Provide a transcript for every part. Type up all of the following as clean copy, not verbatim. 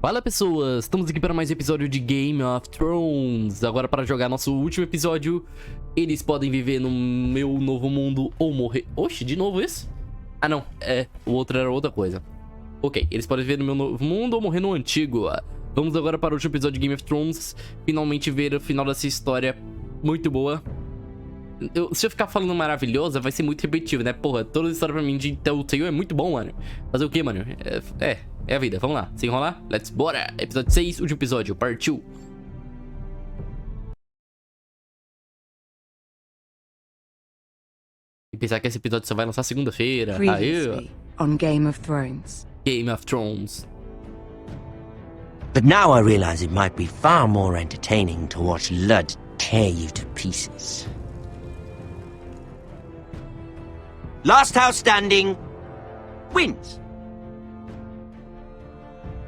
Fala pessoas, estamos aqui para mais um episódio de Game of Thrones. Agora para jogar nosso último episódio. Eles podem viver no meu novo mundo ou morrer. Oxe, de novo esse? Ah não, o outro era outra coisa. Ok, eles podem viver no meu novo mundo ou morrer no antigo. Vamos agora para o último episódio de Game of Thrones. Finalmente ver o final dessa história muito boa. Se eu ficar falando maravilhosa, vai ser muito repetitivo, né? Porra, toda a história pra mim de Telltale é muito bom, mano. Fazer o quê, mano? É a vida. Vamos lá, sem enrolar? Let's bora! Episódio 6, último episódio, partiu! E pensar que esse episódio só vai lançar segunda-feira. Aí, on Game of Thrones. Game of Thrones. But now I realize it might be far more entertaining to watch Lud tear you to pieces. Last house standing wins.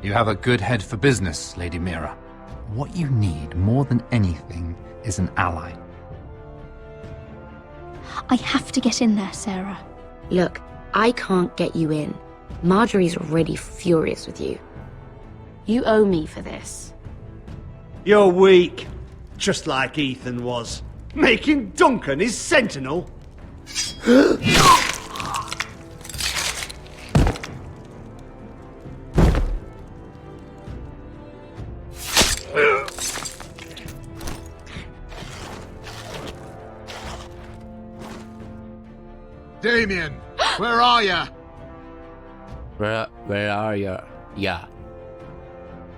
You have a good head for business, Lady Mira. What you need more than anything is an ally. I have to get in there, Sarah. Look, I can't get you in. Marjorie's already furious with you. You owe me for this. You're weak. Just like Ethan was. Making Duncan his sentinel. Damien, where are ya? Where are you? Yeah.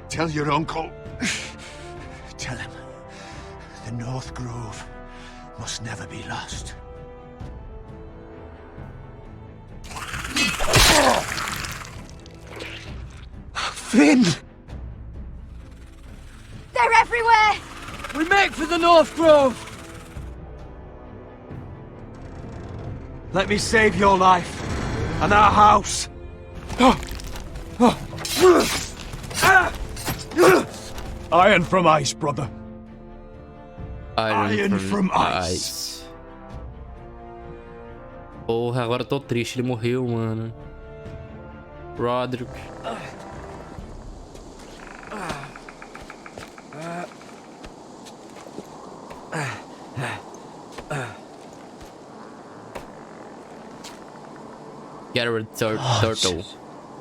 Tell your uncle. Tell him the North Grove must never be lost. Finn! They're everywhere! We make for the North Grove! Let me save your life and our house. Iron from ice, brother. Iron from ice. Porra, agora eu tô triste, ele morreu, mano. Roderick. Get rid of turtle.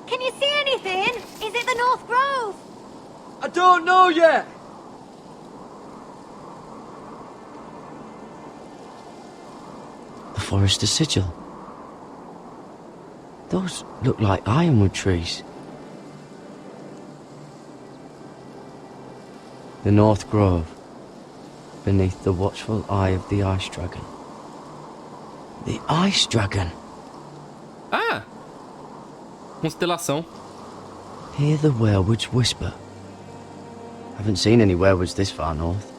Can you see anything? Is it the North Grove? I don't know yet. The Forester Sigil. Those look like ironwood trees. The North Grove, beneath the watchful eye of the Ice Dragon. The Ice Dragon. Ah! Constelação. Hear the werewoods whisper. Haven't seen any werewoods this far north.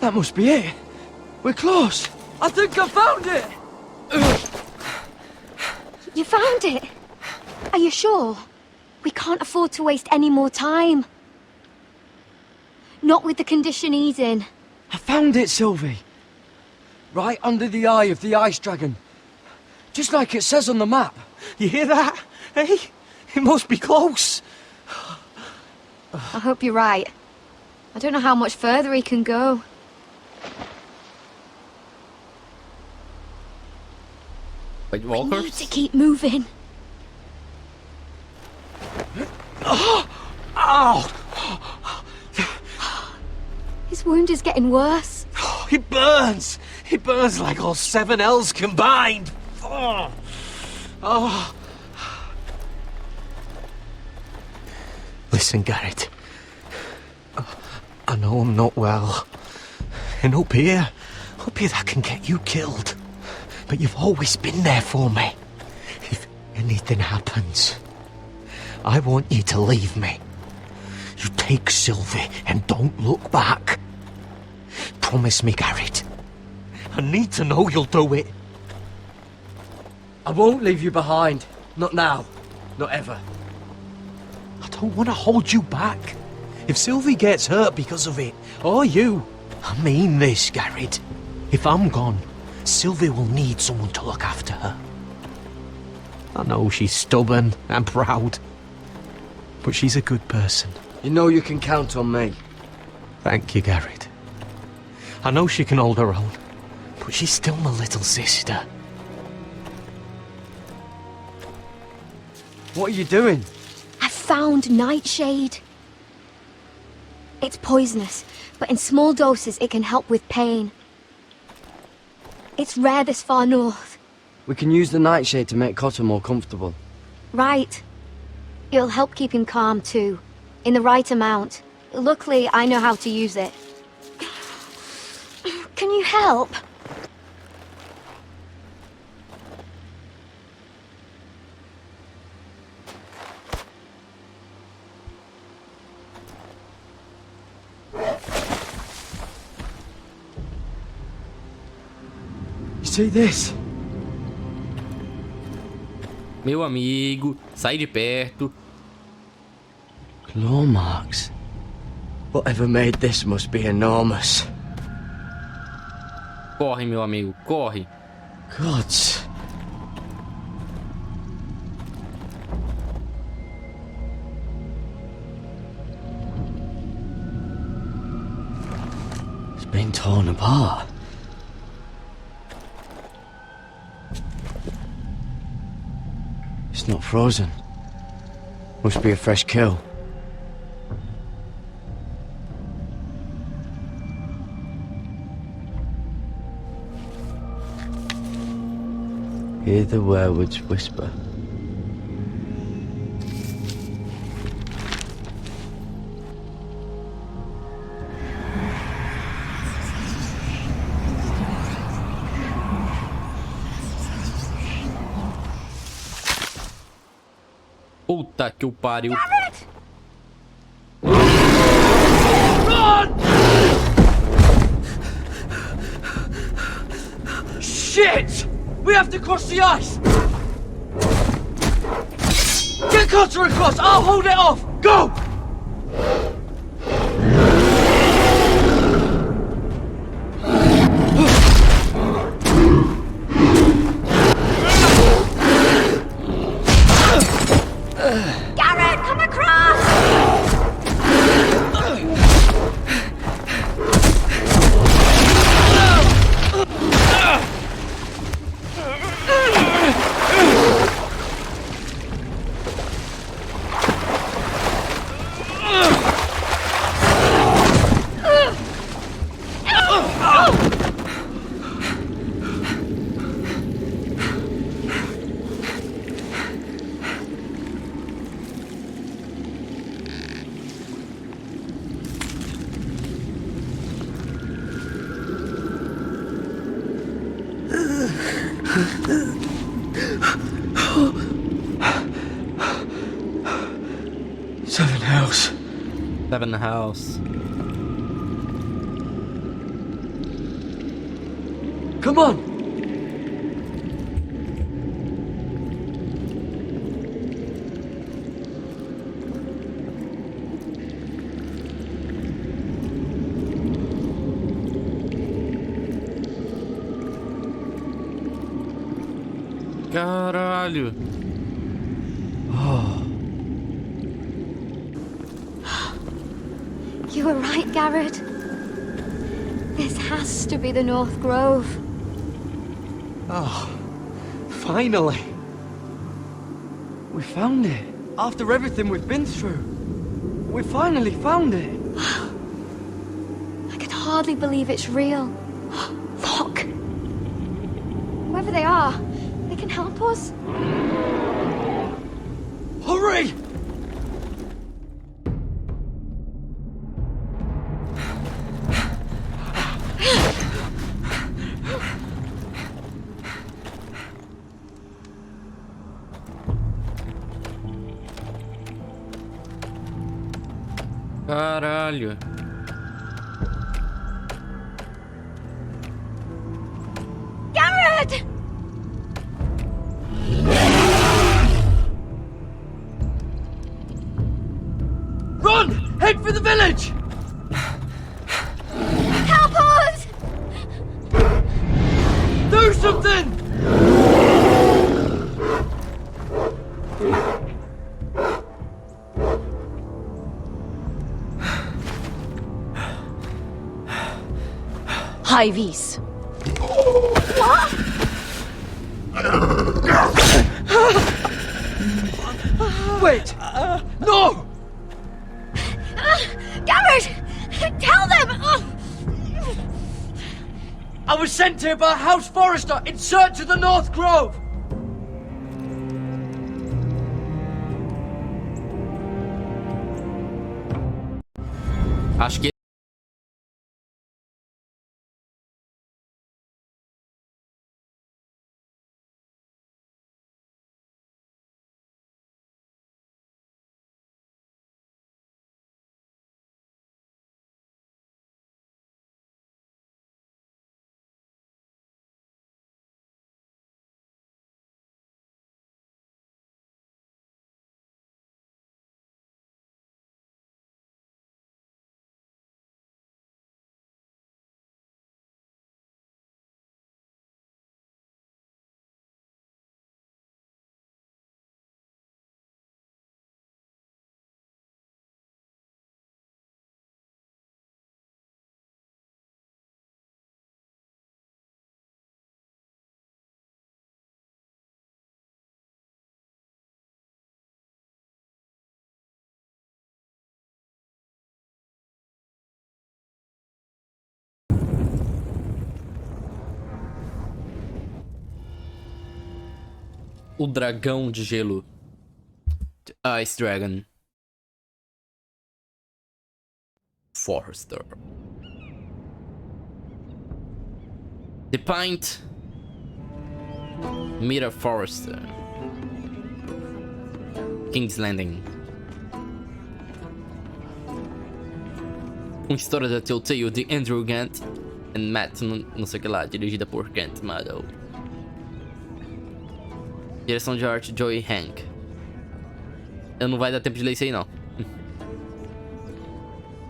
That must be it. We're close. I think I found it. You found it? Are you sure? We can't afford to waste any more time. Not with the condition he's in. I found it, Sylvie. Right under the eye of the Ice Dragon. Just like it says on the map. You hear that? Hey? It must be close. I hope you're right. I don't know how much further he can go. White We Walkers? need to keep moving. Ow! His wound is getting worse. It burns! It burns like all 7 L's combined! Oh. Oh. Listen, Garrett. I know I'm not well. And up here that can get you killed. But you've always been there for me. If anything happens, I want you to leave me. You take Sylvie and don't look back. Promise me, Garrett. I need to know you'll do it. I won't leave you behind. Not now. Not ever. I don't want to hold you back. If Sylvie gets hurt because of it, or you, I mean this, Garrett. If I'm gone, Sylvie will need someone to look after her. I know she's stubborn and proud, but she's a good person. You know you can count on me. Thank you, Garrett. I know she can hold her own, but she's still my little sister. What are you doing? I found nightshade. It's poisonous, but in small doses it can help with pain. It's rare this far north. We can use the nightshade to make Cotter more comfortable. Right. It'll help keep him calm too, in the right amount. Luckily, I know how to use it. Can you help? You see this? Meu amigo, sai de perto. Claw marks. Whatever made this must be enormous. Corre, meu amigo, corre. Gods. It's been torn apart. It's not frozen. Must be a fresh kill. Hear the werewolves whisper. Puta que o pariu. Shit! We have to cross the ice! Get Cotter across! I'll hold it off! Go! Garrett, come across! Seven house. Come on! Caralho. You were right, Garrett. This has to be the North Grove. Oh, finally. We found it. After everything we've been through. We finally found it. I can hardly believe it's real. Look! Whoever they are, they can help us. Hurry! Caralho. Garrett! IVs. Wait! No! Garrett! Tell them! I was sent here by House Forrester in search of the North Grove! Acho que o dragão de gelo. Ice Dragon. Forrester. The Pint. Mira Forrester. King's Landing. Uma história da Telltale de Andrew Gant and Matt, não sei o que lá, dirigida por Kent Maddow. Direção de arte, Joey Hank. Eu não vai dar tempo de ler isso aí, não.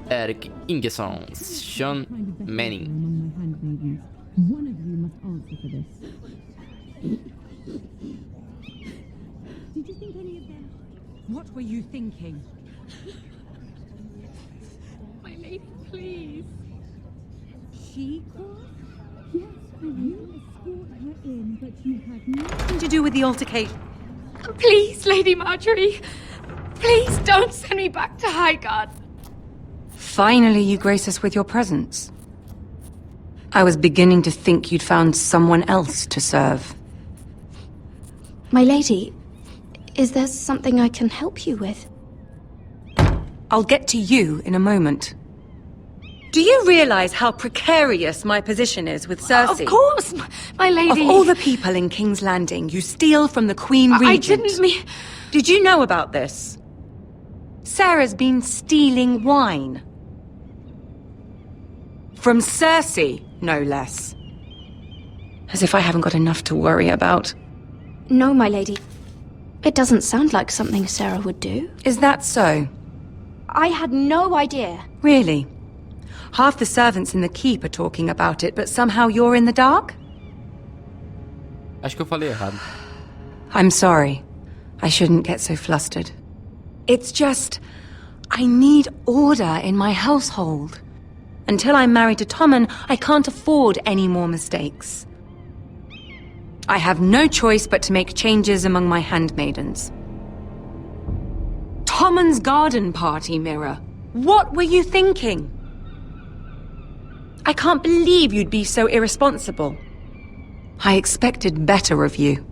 Eric Ingerson, Sean Manning. One of you must answer for this. Did you think any of them? What were you thinking? My lady, please. She called? Yes, you escort her in, but you had nothing to do with the altercation. Please, Lady Marjorie. Please don't send me back to Highgarden. Finally, you grace us with your presence. I was beginning to think you'd found someone else to serve. My lady, is there something I can help you with? I'll get to you in a moment. Do you realize how precarious my position is with Cersei? Of course, my lady. Of all the people in King's Landing, you steal from the Queen Regent. I didn't mean... Did you know about this? Sarah's been stealing wine. From Cersei, no less. As if I haven't got enough to worry about. No, my lady. It doesn't sound like something Sarah would do. Is that so? I had no idea. Really? Half the servants in the keep are talking about it, but somehow you're in the dark? Acho que eu falei errado. I'm sorry. I shouldn't get so flustered. It's just... I need order in my household. Until I'm married to Tommen, I can't afford any more mistakes. I have no choice but to make changes among my handmaidens. Tommen's garden party, Mira. What were you thinking? I can't believe you'd be so irresponsible. I expected better of you.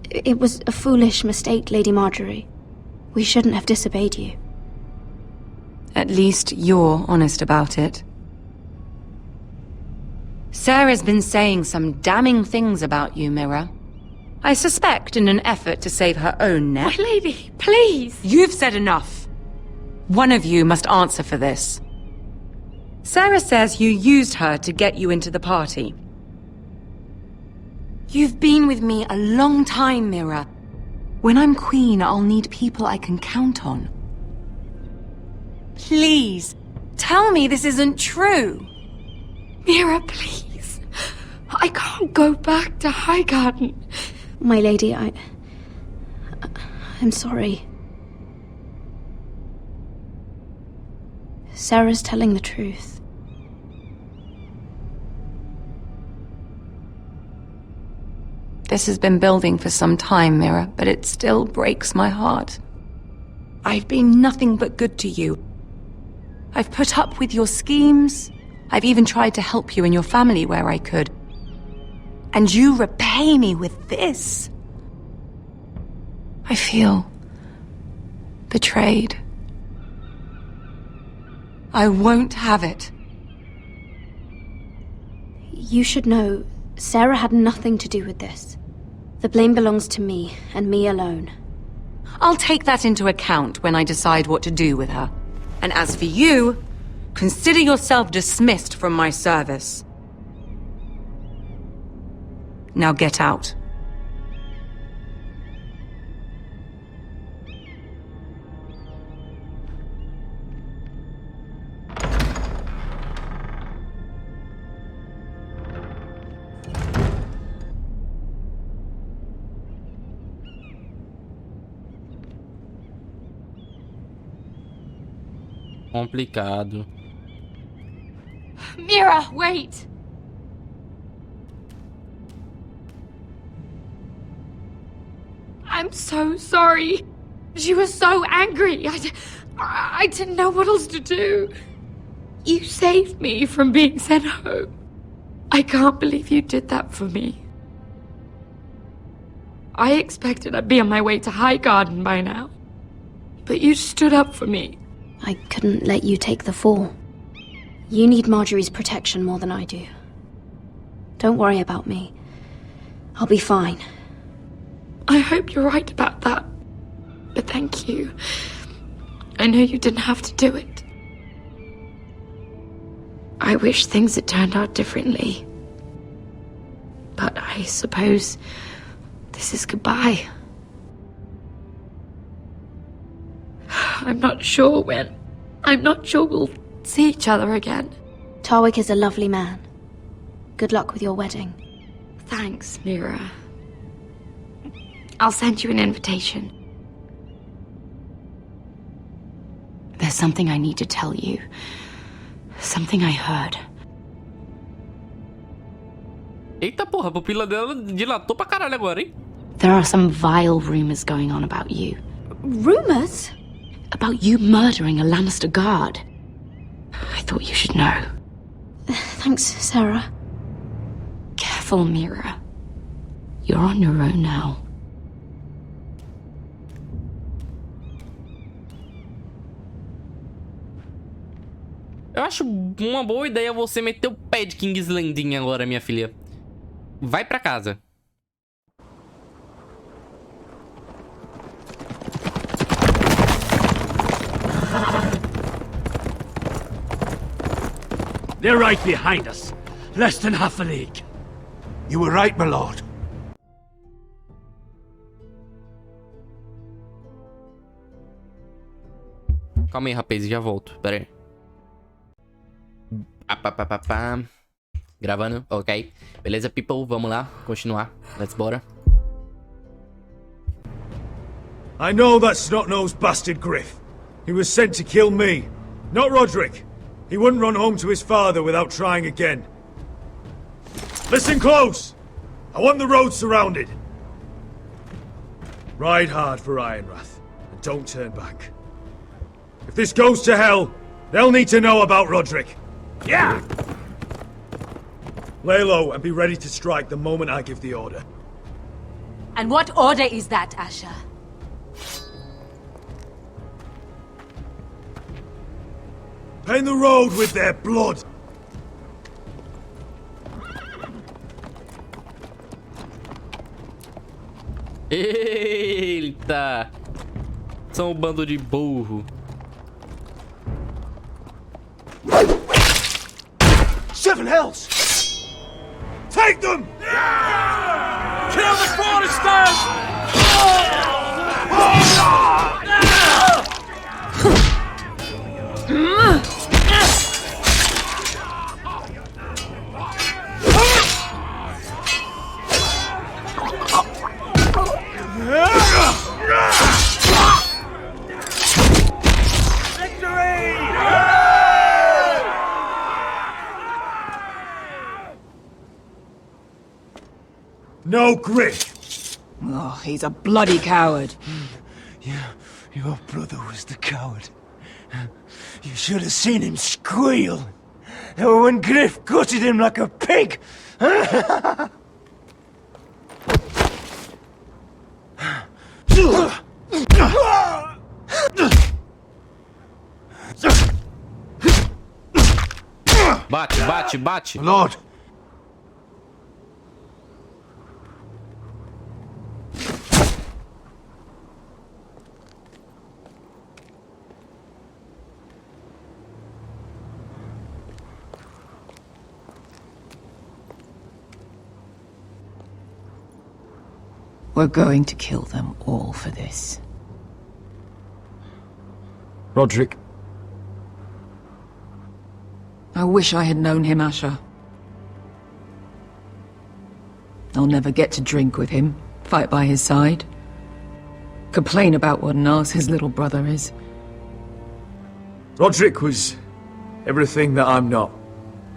It was a foolish mistake, Lady Marjorie. We shouldn't have disobeyed you. At least you're honest about it. Sarah's been saying some damning things about you, Mira. I suspect in an effort to save her own neck. My lady, please! You've said enough. One of you must answer for this. Sarah says you used her to get you into the party. You've been with me a long time, Mira. When I'm queen, I'll need people I can count on. Please, tell me this isn't true. Mira, please. I can't go back to Highgarden. My lady, I'm sorry. Sarah's telling the truth. This has been building for some time, Mira, but it still breaks my heart. I've been nothing but good to you. I've put up with your schemes. I've even tried to help you and your family where I could. And you repay me with this. I feel betrayed. I won't have it. You should know, Sarah had nothing to do with this. The blame belongs to me, and me alone. I'll take that into account when I decide what to do with her. And as for you, consider yourself dismissed from my service. Now get out. Complicado. Mira, wait! I'm so sorry. She was so angry. I didn't know what else to do. You saved me from being sent home. I can't believe you did that for me. I expected I'd be on my way to High Garden by now. But you stood up for me. I couldn't let you take the fall. You need Marjorie's protection more than I do. Don't worry about me. I'll be fine. I hope you're right about that. But thank you. I know you didn't have to do it. I wish things had turned out differently. But I suppose this is goodbye. I'm not sure when. I'm not sure we'll see each other again. Tarwick is a lovely man. Good luck with your wedding. Thanks, Mira. I'll send you an invitation. There's something I need to tell you. Something I heard. Eita porra, a pupila dela dilatou pra caralho agora, hein? There are some vile rumors going on about you. Rumors? About you murdering a Lannister guard. I thought you should know. Thanks, Sarah. Careful, Mira. You're on your own now. Eu acho uma boa ideia você meter o pé de King's Landing agora, minha filha. Vai pra casa. They're right behind us. Less than half a league. You were right, my lord. Calma aí, rapaz, já volto. Pera aí. Gravando, ok. Beleza, people, vamos lá, continuar. Let's bora. I know that snot-nosed bastard Griff. He was sent to kill me, not Roderick. He wouldn't run home to his father without trying again. Listen close! I want the road surrounded. Ride hard for Ironrath, and don't turn back. If this goes to hell, they'll need to know about Roderick. Yeah! Lay low and be ready to strike the moment I give the order. And what order is that, Asher? Paint the road with their blood! Eita! São um bando de burro. Seven hells! Take them! Kill the Foresters! no Griff. Oh, he's a bloody coward. Your brother was the coward. You should have seen him squeal. When Griff gutted him like a pig. Bate, bate, bate. Lord. We're going to kill them all for this. Roderick. I wish I had known him, Asher. I'll never get to drink with him, fight by his side, complain about what an arse his little brother is. Roderick was everything that I'm not.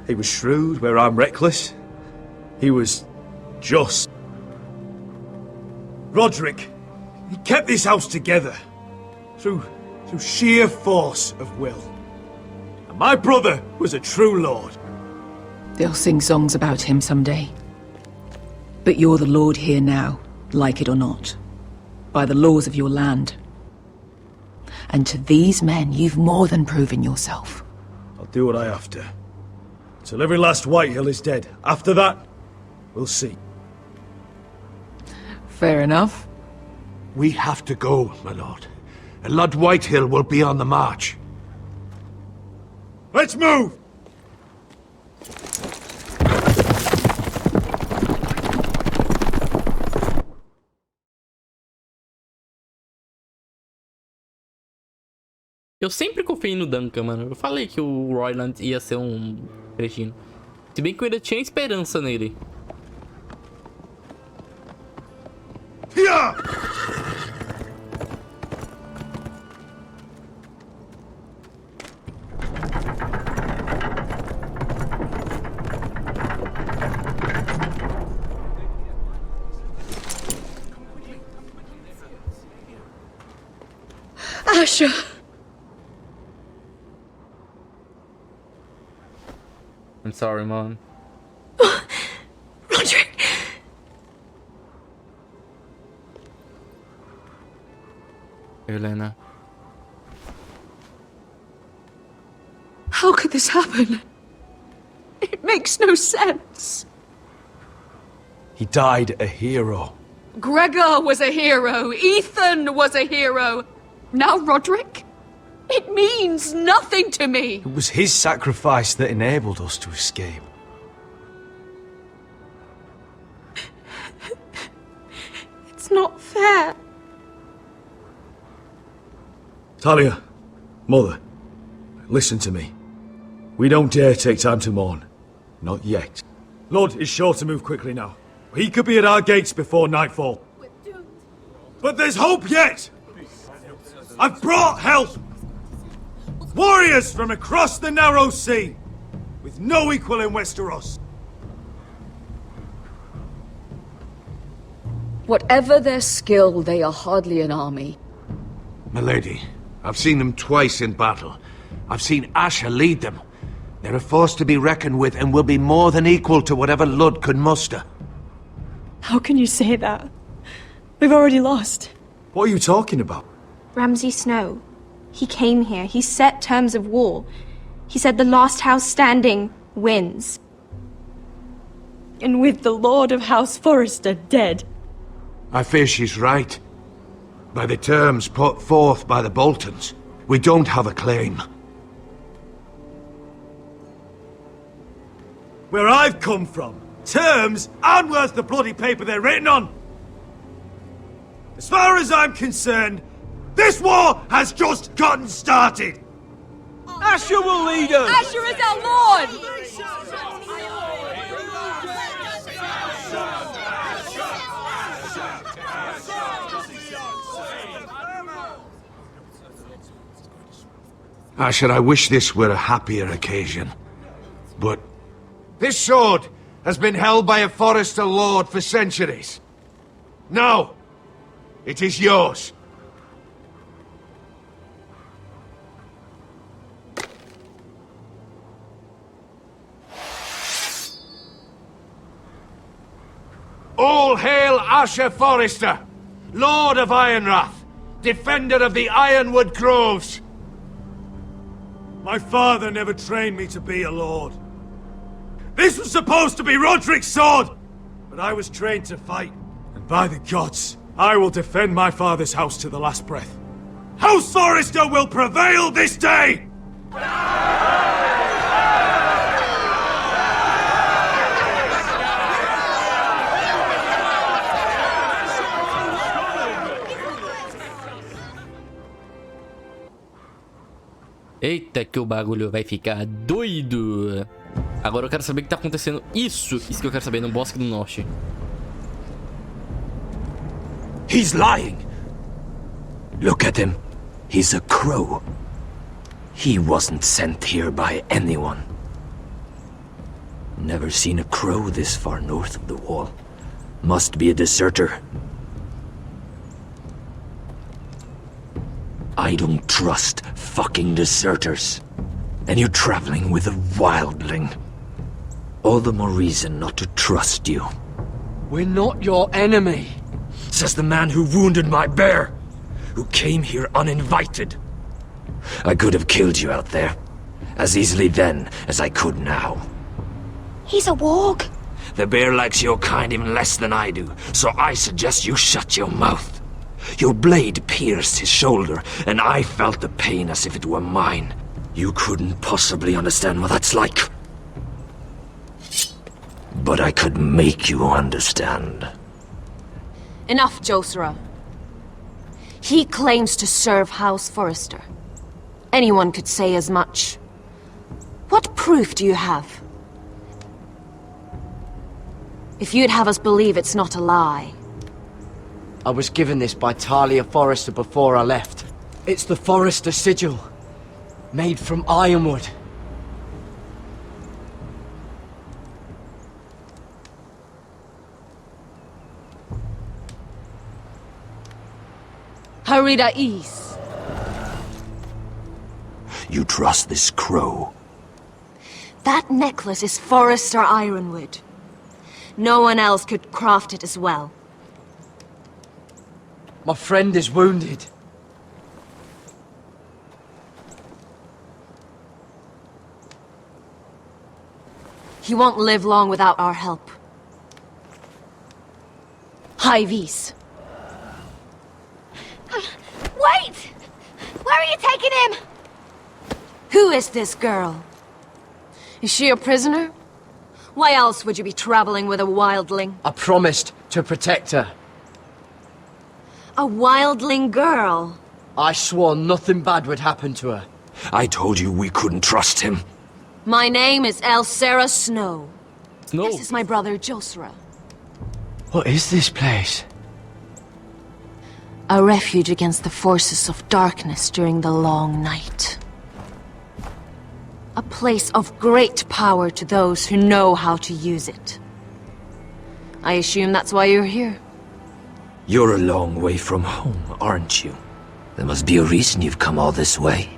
He was shrewd where I'm reckless. He was just. Roderick, he kept this house together through sheer force of will. And my brother was a true lord. They'll sing songs about him someday. But you're the lord here now, like it or not, by the laws of your land. And to these men, you've more than proven yourself. I'll do what I have to. Till every last Whitehill is dead. After that, we'll see. Fair enough. We have to go, my lord. And Lord Whitehill will be on the march. Let's move! Eu sempre confiei no Duncan, mano. Eu falei que o Royland ia ser um cretino. Se bem que eu ainda tinha esperança nele. Yeah! Asher! I'm sorry, Mom. Roderick! Helena. How could this happen? It makes no sense. He died a hero. Gregor was a hero. Ethan was a hero. Now Roderick? It means nothing to me. It was his sacrifice that enabled us to escape. It's not fair. Talia, Mother, listen to me. We don't dare take time to mourn. Not yet. Lord is sure to move quickly now. He could be at our gates before nightfall. But there's hope yet! I've brought help! Warriors from across the narrow sea, with no equal in Westeros. Whatever their skill, they are hardly an army. Milady, I've seen them twice in battle. I've seen Asher lead them. They're a force to be reckoned with and will be more than equal to whatever Lud could muster. How can you say that? We've already lost. What are you talking about? Ramsay Snow. He came here. He set terms of war. He said the last house standing wins. And with the Lord of House Forrester dead. I fear she's right. By the terms put forth by the Boltons, we don't have a claim. Where I've come from, terms aren't worth the bloody paper they're written on. As far as I'm concerned, this war has just gotten started! Asher will lead us! Asher is our lord! Asher, I wish this were a happier occasion. But this sword has been held by a Forester lord for centuries. No! It is yours. All hail Asher Forester, Lord of Ironrath, defender of the Ironwood Groves. My father never trained me to be a lord. This was supposed to be Roderick's sword, but I was trained to fight. And by the gods, I will defend my father's house to the last breath. House Forester will prevail this day! Eita, que o bagulho vai ficar doido. Agora eu quero saber o que tá acontecendo. Isso que eu quero saber no Bosque do Norte. He's lying. Look at him. He's a crow. He wasn't sent here by anyone. Never seen a crow this far north of the wall. Must be a deserter. I don't trust fucking deserters. And you're traveling with a wildling. All the more reason not to trust you. We're not your enemy. Says the man who wounded my bear. Who came here uninvited. I could have killed you out there. As easily then as I could now. He's a warg. The bear likes your kind even less than I do, so I suggest you shut your mouth. Your blade pierced his shoulder, and I felt the pain as if it were mine. You couldn't possibly understand what that's like. But I could make you understand. Enough, Josera. He claims to serve House Forester. Anyone could say as much. What proof do you have? If you'd have us believe it's not a lie. I was given this by Talia Forester before I left. It's the Forester sigil. Made from ironwood. Harida East. You trust this crow? That necklace is Forester ironwood. No one else could craft it as well. My friend is wounded. He won't live long without our help. Hyvis. Wait! Where are you taking him? Who is this girl? Is she a prisoner? Why else would you be traveling with a wildling? I promised to protect her. A wildling girl? I swore nothing bad would happen to her. I told you we couldn't trust him. My name is Elsera Snow. Snow? This is my brother Josera. What is this place? A refuge against the forces of darkness during the long night. A place of great power to those who know how to use it. I assume that's why you're here. You're a long way from home, aren't you? There must be a reason you've come all this way.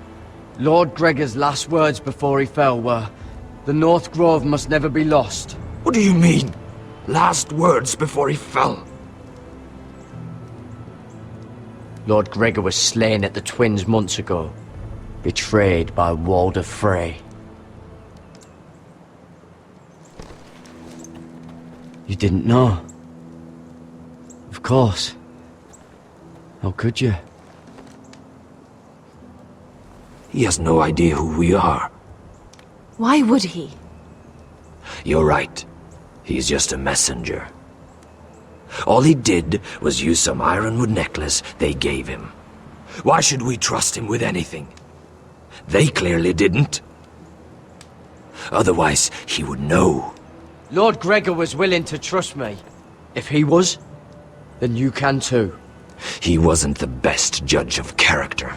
Lord Gregor's last words before he fell were, "The North Grove must never be lost." What do you mean? Last words before he fell? Lord Gregor was slain at the Twins months ago, betrayed by Walder Frey. You didn't know? Of course. How could you? He has no idea who we are. Why would he? You're right. He's just a messenger. All he did was use some ironwood necklace they gave him. Why should we trust him with anything? They clearly didn't. Otherwise, he would know. Lord Gregor was willing to trust me. If he was, then you can too. He wasn't the best judge of character.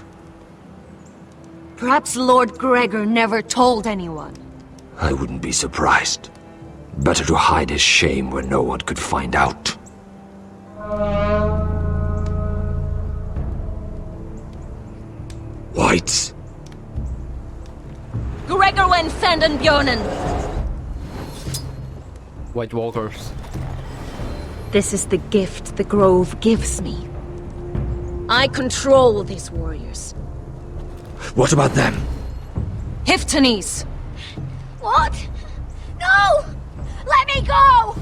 Perhaps Lord Gregor never told anyone. I wouldn't be surprised. Better to hide his shame where no one could find out. Whites. Gregorwen Sandenbjörnen! White Walkers. This is the gift the Grove gives me. I control these warriors. What about them? Hiftanes! What? No! Let me go!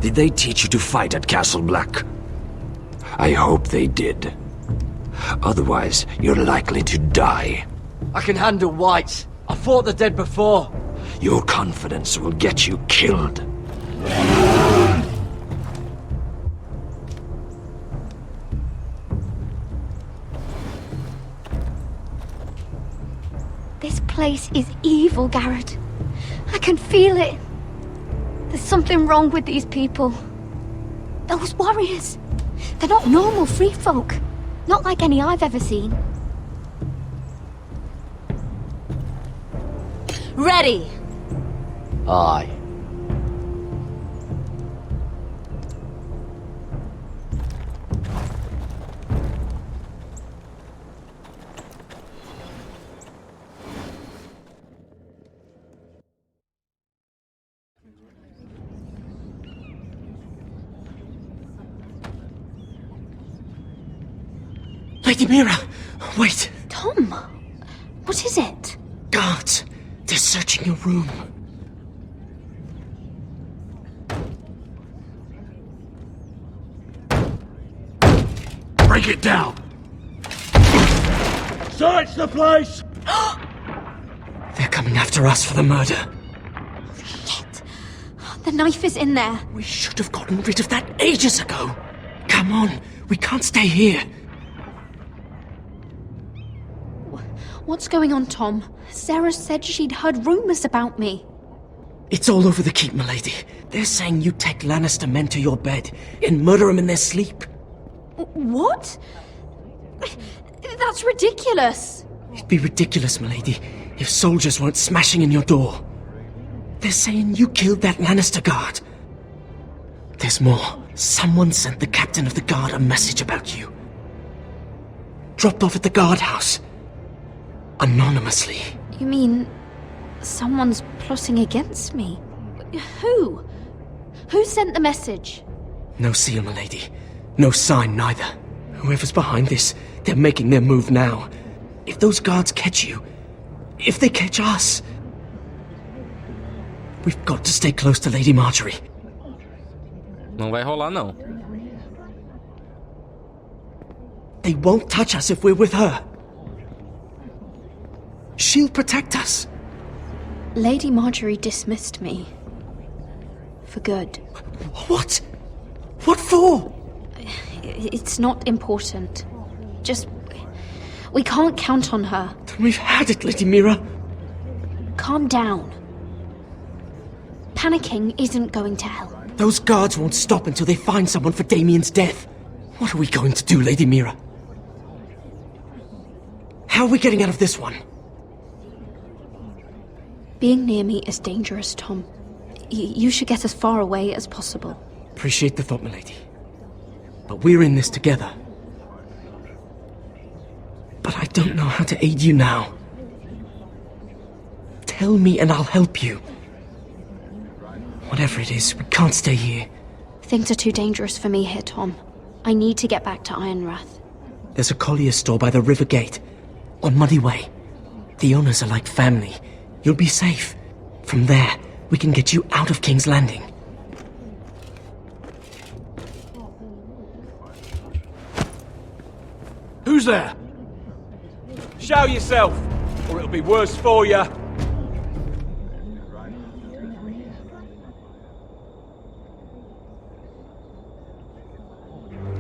Did they teach you to fight at Castle Black? I hope they did. Otherwise, you're likely to die. I can handle whites. I fought the dead before. Your confidence will get you killed. This place is evil, Garrett. I can feel it. There's something wrong with these people. Those warriors. They're not normal free folk. Not like any I've ever seen. Ready! Aye. Lady Mira! Wait! Tom! What is it? Guards! They're searching your room. Break it down! Search the place! They're coming after us for the murder. Shit! The knife is in there. We should have gotten rid of that ages ago. Come on, we can't stay here. What's going on, Tom? Sarah said she'd heard rumors about me. It's all over the keep, milady. They're saying you take Lannister men to your bed and murder them in their sleep. What? That's ridiculous. It'd be ridiculous, milady, if soldiers weren't smashing in your door. They're saying you killed that Lannister guard. There's more. Someone sent the captain of the guard a message about you. Dropped off at the guardhouse. Anonymously. You mean someone's plotting against me? Who? Who sent the message? No seal, milady. No sign, neither. Whoever's behind this, they're making their move now. If those guards catch you, if they catch us, we've got to stay close to Lady Marjorie. Não vai rolar, não. They won't touch us if we're with her. She'll protect us. Lady Marjorie dismissed me. For good. What? What for? It's not important. Just... we can't count on her. Then we've had it, Lady Mira. Calm down. Panicking isn't going to help. Those guards won't stop until they find someone for Damien's death. What are we going to do, Lady Mira? How are we getting out of this one? Being near me is dangerous, Tom. You should get as far away as possible. Appreciate the thought, milady. But we're in this together. But I don't know how to aid you now. Tell me and I'll help you. Whatever it is, we can't stay here. Things are too dangerous for me here, Tom. I need to get back to Ironrath. There's a collier store by the river gate. On Muddy Way. The owners are like family. You'll be safe. From there, we can get you out of King's Landing. Who's there? Show yourself, or it'll be worse for you.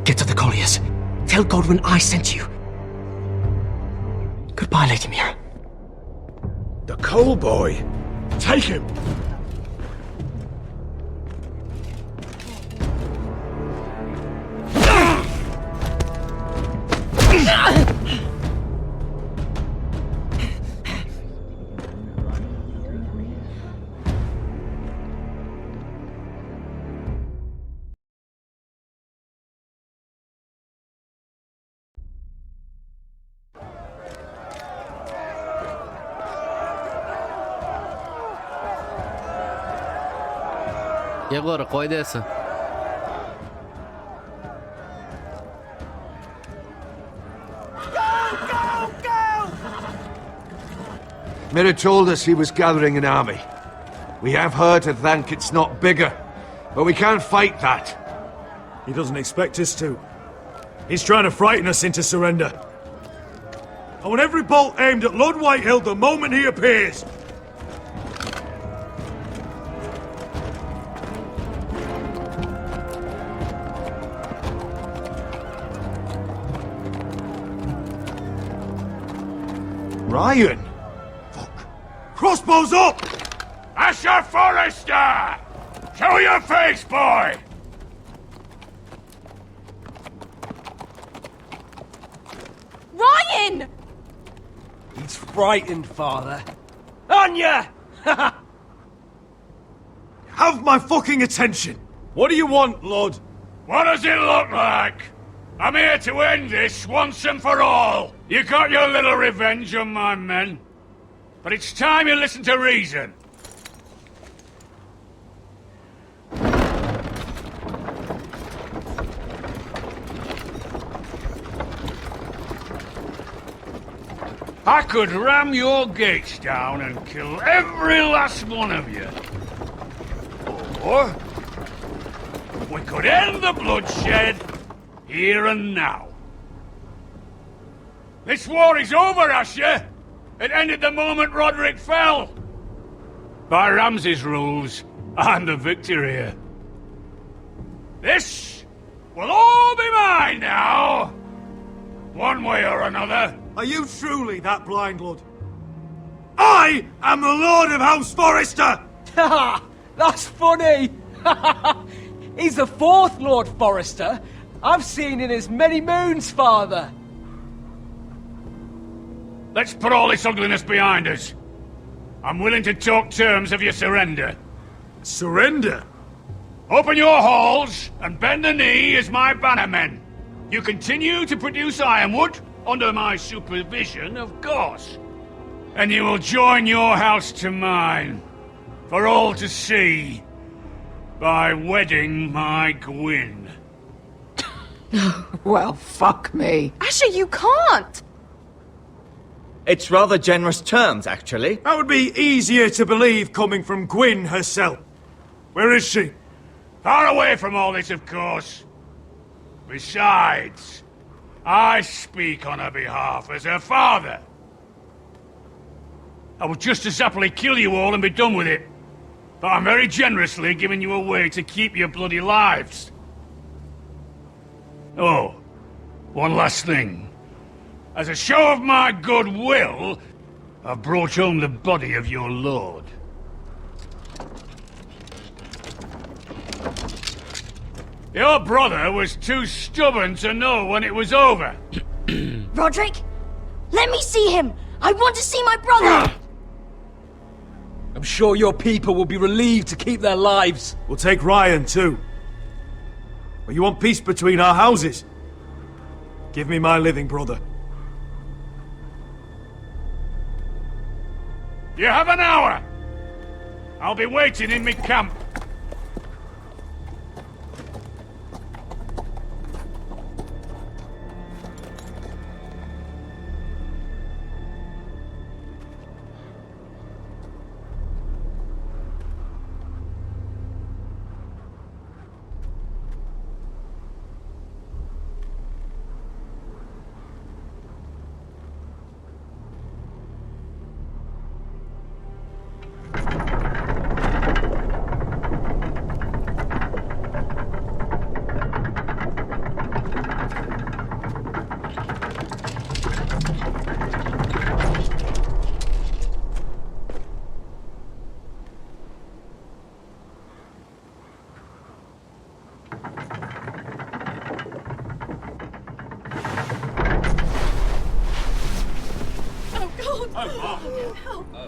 Get to the colliers. Tell Godwin I sent you. Goodbye, Lady Mira. The coal boy. Take him. E agora, qual é dessa? Mira told us he was gathering an army. We have her to thank it's not bigger, but we can't fight that. He doesn't expect us to. He's trying to frighten us into surrender. I want every bolt aimed at Lord Whitehill the moment he appears. Ryan! Fuck. Crossbows up! Asher Forrester! Show your face, boy! Ryan! He's frightened, Father. Anya! Have my fucking attention! What do you want, Lord? What does it look like? I'm here to end this once and for all. You got your little revenge on my men. But it's time you listen to reason. I could ram your gates down and kill every last one of you. Or we could end the bloodshed here and now. This war is over, Asher. It ended the moment Roderick fell. By Ramsay's rules, I'm the victor here. This will all be mine now. One way or another. Are you truly that blind, Lord? I am the Lord of House Forrester! Ha! That's funny! He's the fourth Lord Forrester I've seen in as many moons, Father. Let's put all this ugliness behind us. I'm willing to talk terms of your surrender. Surrender? Open your halls and bend the knee as my bannermen. You continue to produce ironwood, under my supervision, of course. And you will join your house to mine, for all to see, by wedding my Gwyn. No. Well, fuck me. Asher, you can't! It's rather generous terms, actually. That would be easier to believe coming from Gwyn herself. Where is she? Far away from all this, of course. Besides, I speak on her behalf as her father. I would just as happily kill you all and be done with it. But I'm very generously giving you a way to keep your bloody lives. Oh, one last thing. As a show of my goodwill, I've brought home the body of your lord. Your brother was too stubborn to know when it was over. Roderick? Let me see him! I want to see my brother! I'm sure your people will be relieved to keep their lives. We'll take Ryan, too. But you want peace between our houses? Give me my living brother. You have an hour. I'll be waiting in my camp.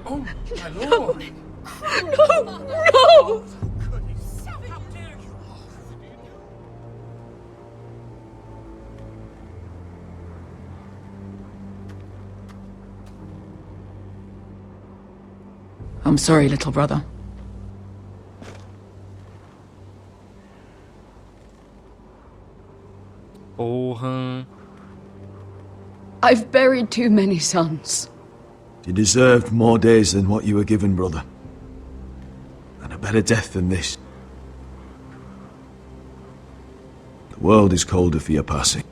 Oh, my lord! No! No! I'm sorry, little brother. Porra. I've buried too many sons. You deserved more days than what you were given, brother. And a better death than this. The world is colder for your passing.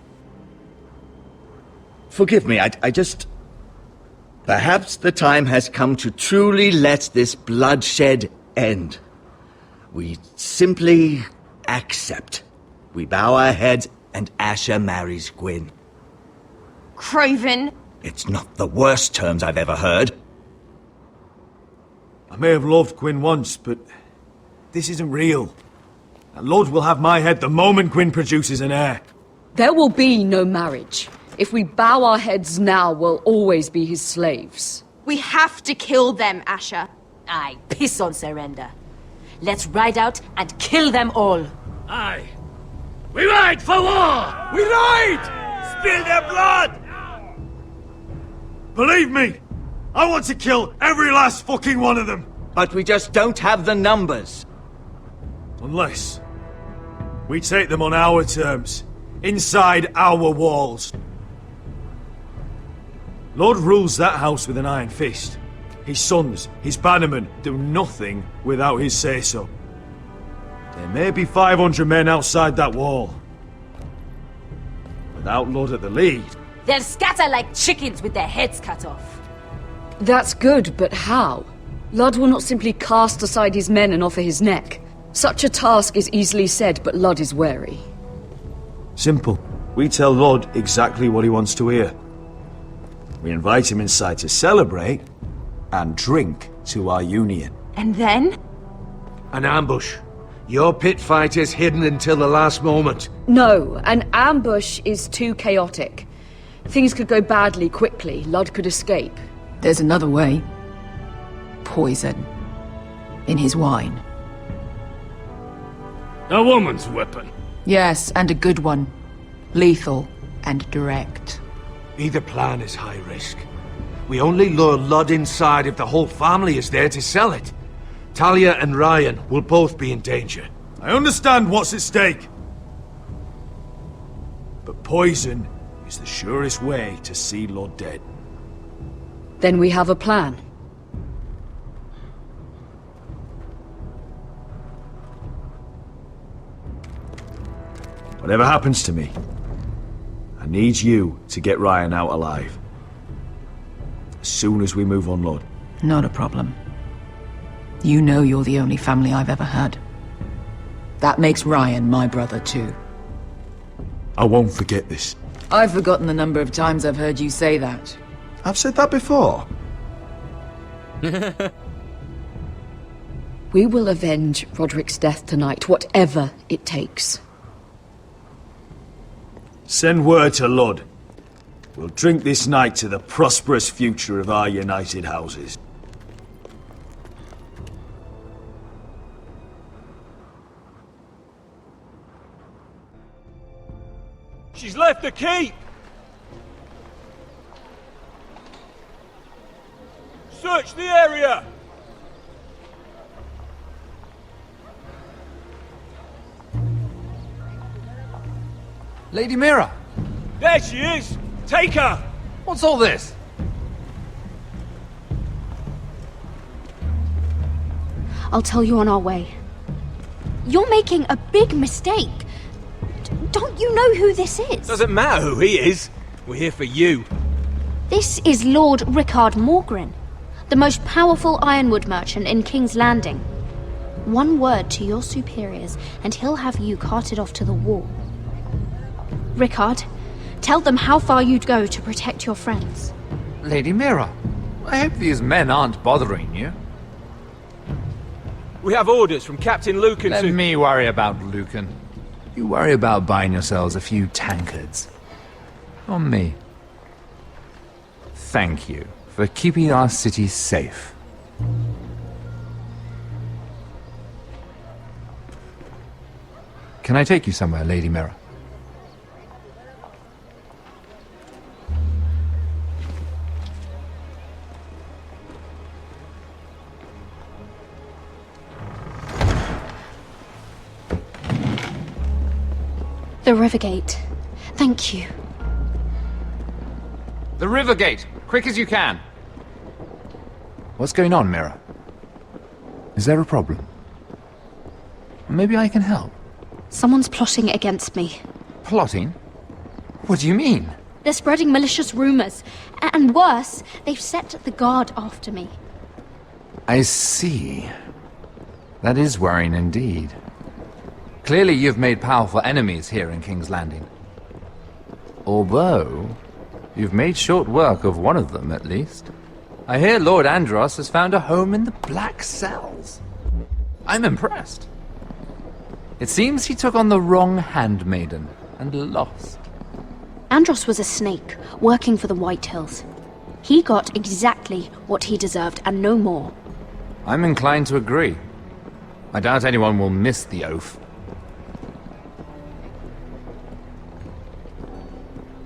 Forgive me, I just... Perhaps the time has come to truly let this bloodshed end. We simply accept. We bow our heads and Asher marries Gwyn. Craven! It's not the worst terms I've ever heard. I may have loved Gwyn once, but this isn't real. And Lord will have my head the moment Gwyn produces an heir. There will be no marriage. If we bow our heads now, we'll always be his slaves. We have to kill them, Asher. Aye, piss on surrender. Let's ride out and kill them all. Aye. We ride for war! We ride! Spill their blood! Believe me, I want to kill every last fucking one of them. But we just don't have the numbers. Unless we take them on our terms, inside our walls. Lord rules that house with an iron fist. His sons, his bannermen, do nothing without his say-so. There may be 500 men outside that wall. Without Lord at the lead... They'll scatter like chickens with their heads cut off. That's good, but how? Ludd will not simply cast aside his men and offer his neck. Such a task is easily said, but Ludd is wary. Simple. We tell Lord exactly what he wants to hear. We invite him inside to celebrate and drink to our union. And then? An ambush. Your pit fight is hidden until the last moment. No, an ambush is too chaotic. Things could go badly quickly. Ludd could escape. There's another way. Poison. In his wine. A woman's weapon. Yes, and a good one. Lethal and direct. Either plan is high risk. We only lure Ludd inside if the whole family is there to sell it. Talia and Ryan will both be in danger. I understand what's at stake. But poison is the surest way to see Lord dead. Then we have a plan. Whatever happens to me, I need you to get Ryan out alive. As soon as we move on, Lord. Not a problem. You know you're the only family I've ever had. That makes Ryan my brother too. I won't forget this. I've forgotten the number of times I've heard you say that. I've said that before. We will avenge Roderick's death tonight, whatever it takes. Send word to Lud. We'll drink this night to the prosperous future of our united houses. She's left the keep! Search the area! Lady Mira! There she is! Take her! What's all this? I'll tell you on our way. You're making a big mistake. Don't you know who this is? Doesn't matter who he is. We're here for you. This is Lord Rickard Morgren, the most powerful ironwood merchant in King's Landing. One word to your superiors, and he'll have you carted off to the wall. Rickard, tell them how far you'd go to protect your friends. Lady Mira, I hope these men aren't bothering you. We have orders from Captain Lucan Let to... me worry about Lucan. You worry about buying yourselves a few tankards. On me. Thank you for keeping our city safe. Can I take you somewhere, Lady Mira? The Rivergate. Thank you. The river gate! Quick as you can! What's going on, Mira? Is there a problem? Maybe I can help. Someone's plotting against me. Plotting? What do you mean? They're spreading malicious rumors. And worse, they've set the guard after me. I see. That is worrying indeed. Clearly you've made powerful enemies here in King's Landing. Although, you've made short work of one of them, at least. I hear Lord Andros has found a home in the Black Cells. I'm impressed. It seems he took on the wrong handmaiden and lost. Andros was a snake, working for the White Hills. He got exactly what he deserved, and no more. I'm inclined to agree. I doubt anyone will miss the oath.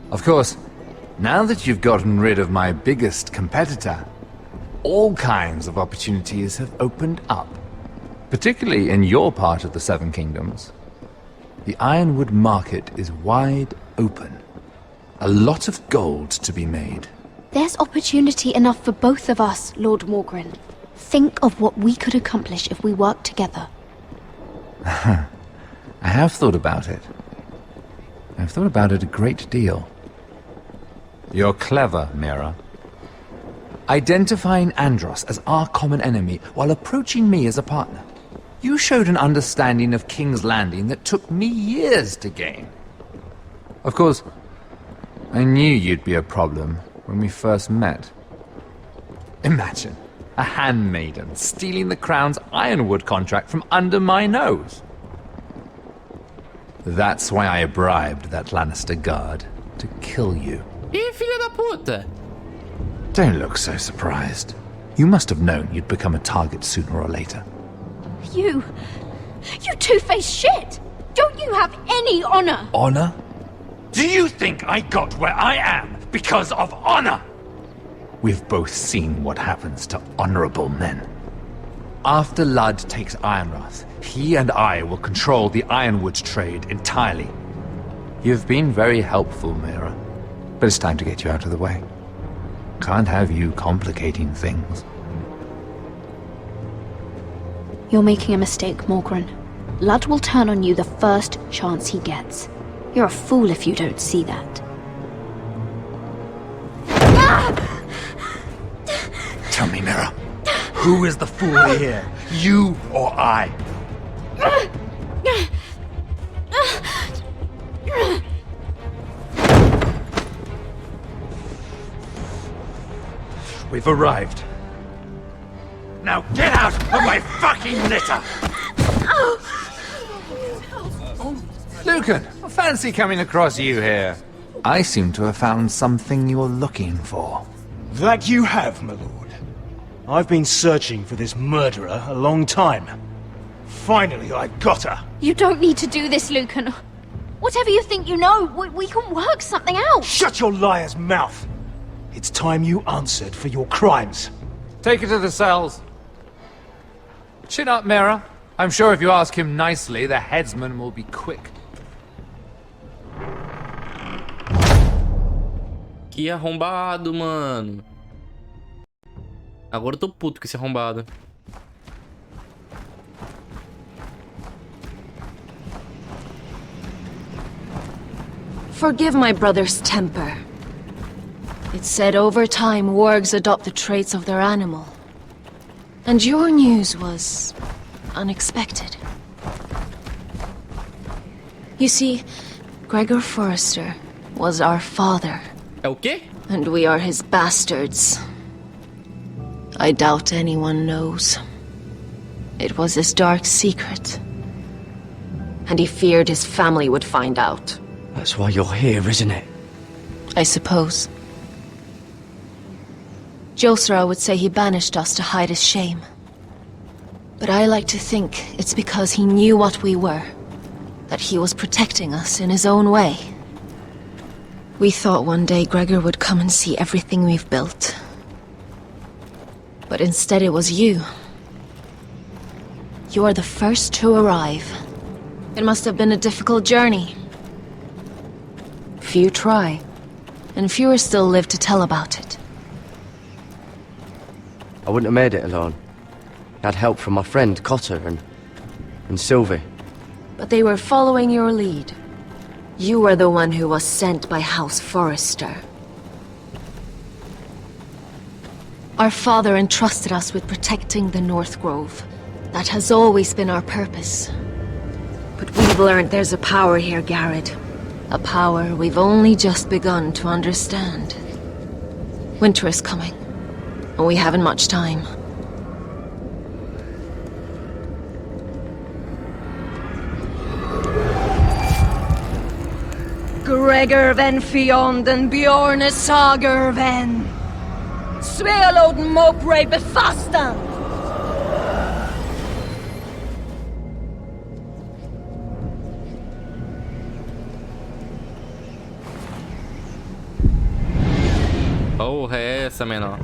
Of course, now that you've gotten rid of my biggest competitor, all kinds of opportunities have opened up. Particularly in your part of the Seven Kingdoms. The Ironwood market is wide open. A lot of gold to be made. There's opportunity enough for both of us, Lord Morgren. Think of what we could accomplish if we worked together. I have thought about it. I've thought about it a great deal. You're clever, Mira. Identifying Andros as our common enemy while approaching me as a partner. You showed an understanding of King's Landing that took me years to gain. Of course, I knew you'd be a problem when we first met. Imagine a handmaiden stealing the Crown's Ironwood contract from under my nose. That's why I bribed that Lannister guard to kill you. Filha da puta! Don't look so surprised. You must have known you'd become a target sooner or later. You two-faced shit! Don't you have any honor? Honor? Do you think I got where I am because of honor? We've both seen what happens to honorable men. After Ludd takes Ironrath, he and I will control the Ironwood trade entirely. You've been very helpful, Mira, but it's time to get you out of the way. Can't have you complicating things. You're making a mistake, Morgren. Ludd will turn on you the first chance he gets. You're a fool if you don't see that. Tell me, Mira, who is the fool here? You or I? We've arrived. Now get out of my fucking litter! Lucan, I fancy coming across you here. I seem to have found something you're looking for. That you have, my lord. I've been searching for this murderer a long time. Finally, I got her. You don't need to do this, Lucan. Whatever you think you know, we can work something out. Shut your liar's mouth! It's time you answered for your crimes. Take her to the cells. Chin up, Mira. I'm sure if you ask him nicely, the headsman will be quick. Que arrombado, mano. Agora eu tô puto com esse arrombado. Forgive my brother's temper. It's said over time wargs adopt the traits of their animal. And your news was unexpected. You see, Gregor Forrester was our father. É o quê? And we are his bastards. I doubt anyone knows. It was his dark secret. And he feared his family would find out. That's why you're here, isn't it? I suppose. Josra would say he banished us to hide his shame. But I like to think it's because he knew what we were. That he was protecting us in his own way. We thought one day Gregor would come and see everything we've built. But instead it was you. You're the first to arrive. It must have been a difficult journey. Few try, and fewer still live to tell about it. I wouldn't have made it alone. I had help from my friend Cotter and Sylvie. But they were following your lead. You were the one who was sent by House Forrester. Our father entrusted us with protecting the North Grove. That has always been our purpose. But we've learned there's a power here, Garrett. A power we've only just begun to understand. Winter is coming, and we haven't much time. Gregor ven Fionden Bjorne Sager ven Svealoden Mopre befastan. Porra, é essa, menor?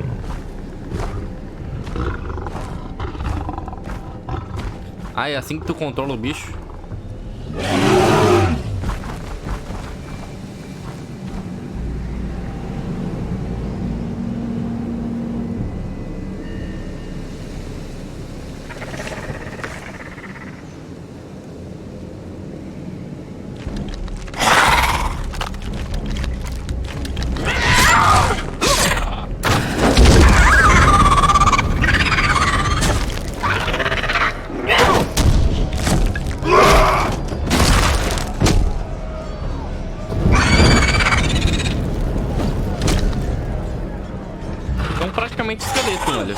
Ah, é assim que tu controla o bicho? Esqueleto, olha.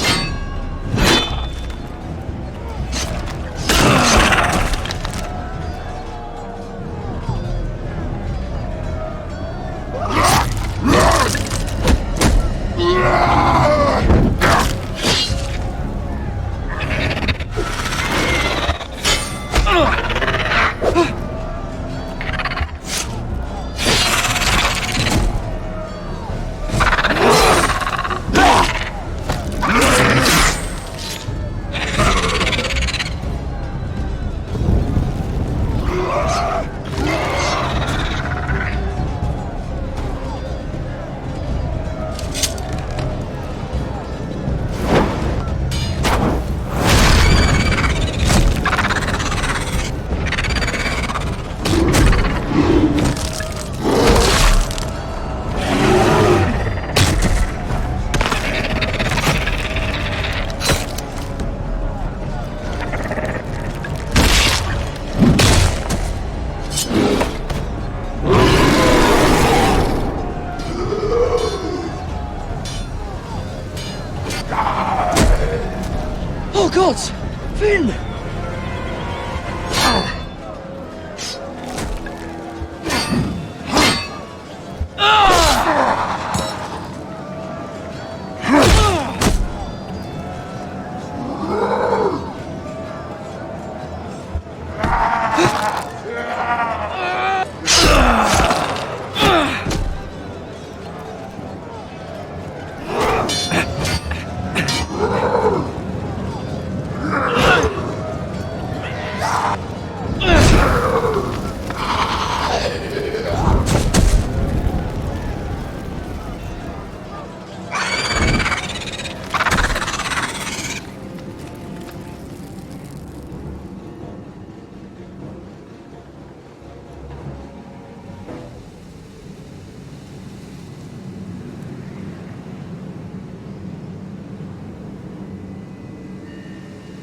Oh God! Finn!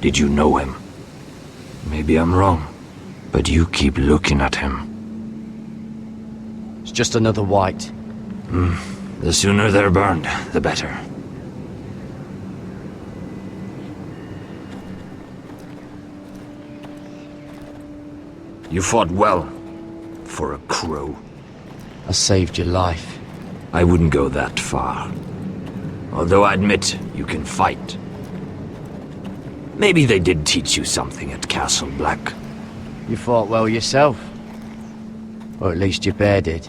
Did you know him? Maybe I'm wrong, but you keep looking at him. It's just another white. The sooner they're burned, the better. You fought well, for a crow. I saved your life. I wouldn't go that far. Although I admit you can fight. Maybe they did teach you something at Castle Black. You fought well yourself. Or at least your bear did.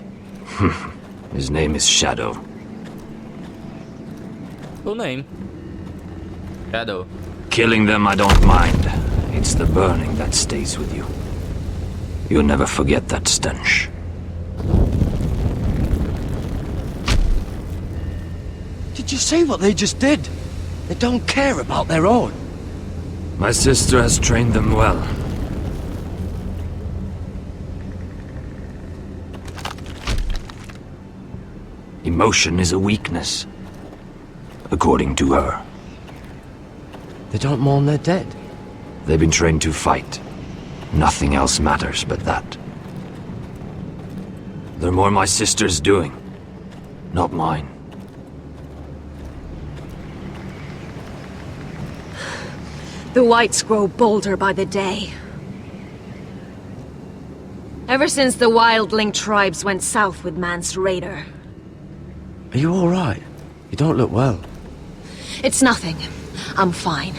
His name is Shadow. Cool name. Shadow. Killing them I don't mind. It's the burning that stays with you. You'll never forget that stench. you see what they just did? They don't care about their own. My sister has trained them well. Emotion is a weakness, according to her. They don't mourn their dead. They've been trained to fight. Nothing else matters but that. They're more my sister's doing, not mine. The whites grow bolder by the day. Ever since the wildling tribes went south with Mance Raider. Are you alright? You don't look well. It's nothing. I'm fine.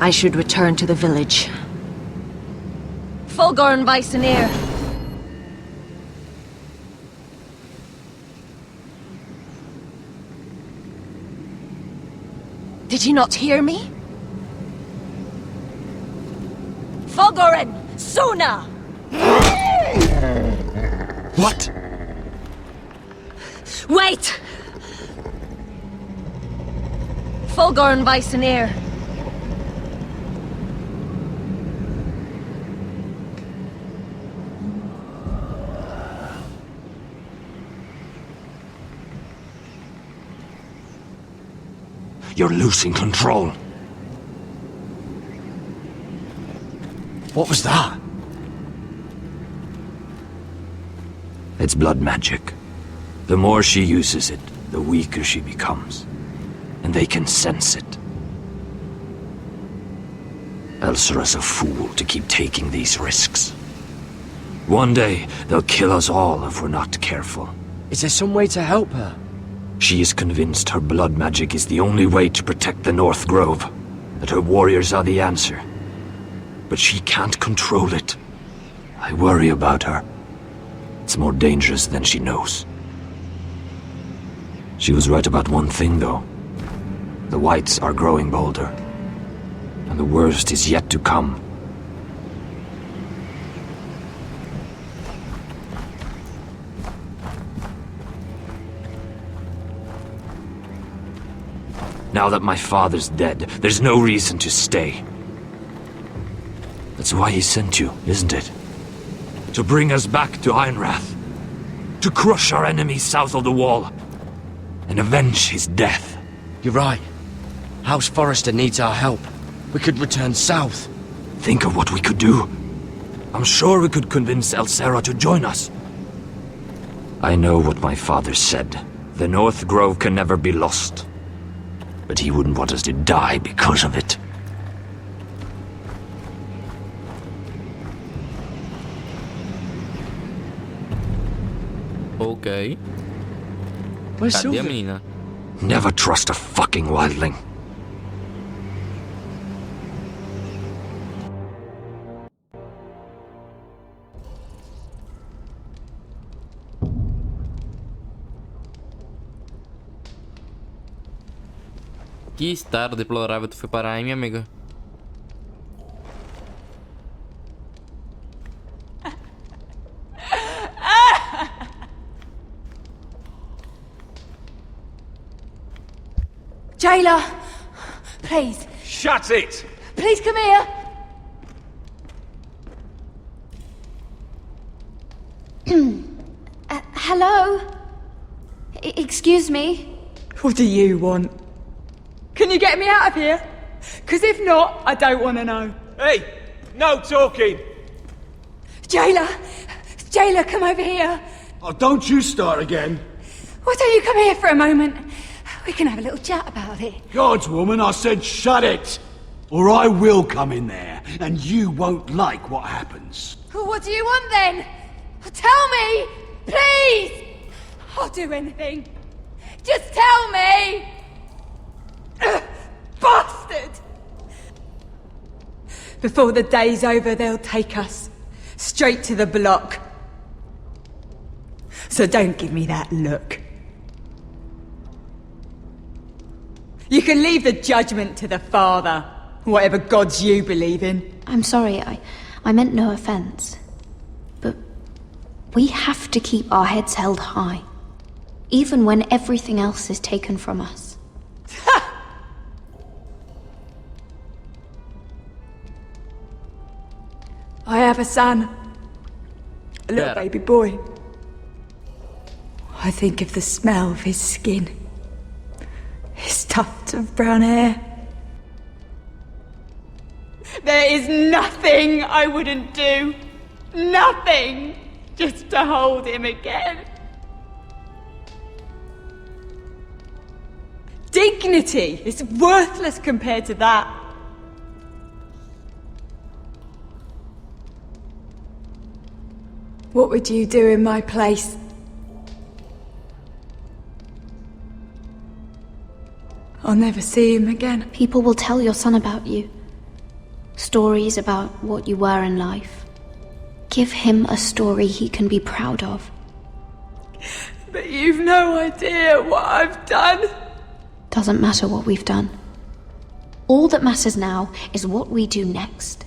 I should return to the village. Fulgor and Weissenir. Did you not hear me? Fulgoren! Suna! What? Wait! Fulgor and Weissenir. You're losing control. What was that? It's blood magic. The more she uses it, the weaker she becomes. And they can sense it. Elsera's a fool to keep taking these risks. One day, they'll kill us all if we're not careful. Is there some way to help her? She is convinced her blood magic is the only way to protect the North Grove, that her warriors are the answer. But she can't control it. I worry about her. It's more dangerous than she knows. She was right about one thing, though. The whites are growing bolder. And the worst is yet to come. Now that my father's dead, there's no reason to stay. That's why he sent you, isn't it? To bring us back to Ironrath. To crush our enemies south of the wall. And avenge his death. You're right. House Forrester needs our help. We could return south. Think of what we could do. I'm sure we could convince Elsera to join us. I know what my father said. The North Grove can never be lost. But he wouldn't want us to die because of it. Ok. Cadê a menina? Never trust a fucking wildling. Que estado deplorável tu foi parar, hein, minha amiga? Jailer, please. Shut it! Please come here. Hello? Excuse me? What do you want? Can you get me out of here? Because if not, I don't want to know. Hey! No talking! Jailer! Jailer, come over here. Oh, don't you start again. Why don't you come here for a moment? We can have a little chat about it. Gods, woman, I said shut it! Or I will come in there, and you won't like what happens. Well, what do you want then? Tell me! Please! I'll do anything. Just tell me! Bastard! Before the day's over, they'll take us straight to the block. So don't give me that look. You can leave the judgment to the Father, whatever gods you believe in. I'm sorry, I meant no offense. But we have to keep our heads held high, even when everything else is taken from us. have a son. A little baby boy. I think of the smell of his skin. His tuft of brown hair. There is nothing I wouldn't do. Nothing. Just to hold him again. Dignity is worthless compared to that. What would you do in my place? I'll never see him again. People will tell your son about you. Stories about what you were in life. Give him a story he can be proud of. But you've no idea what I've done. Doesn't matter what we've done. All that matters now is what we do next.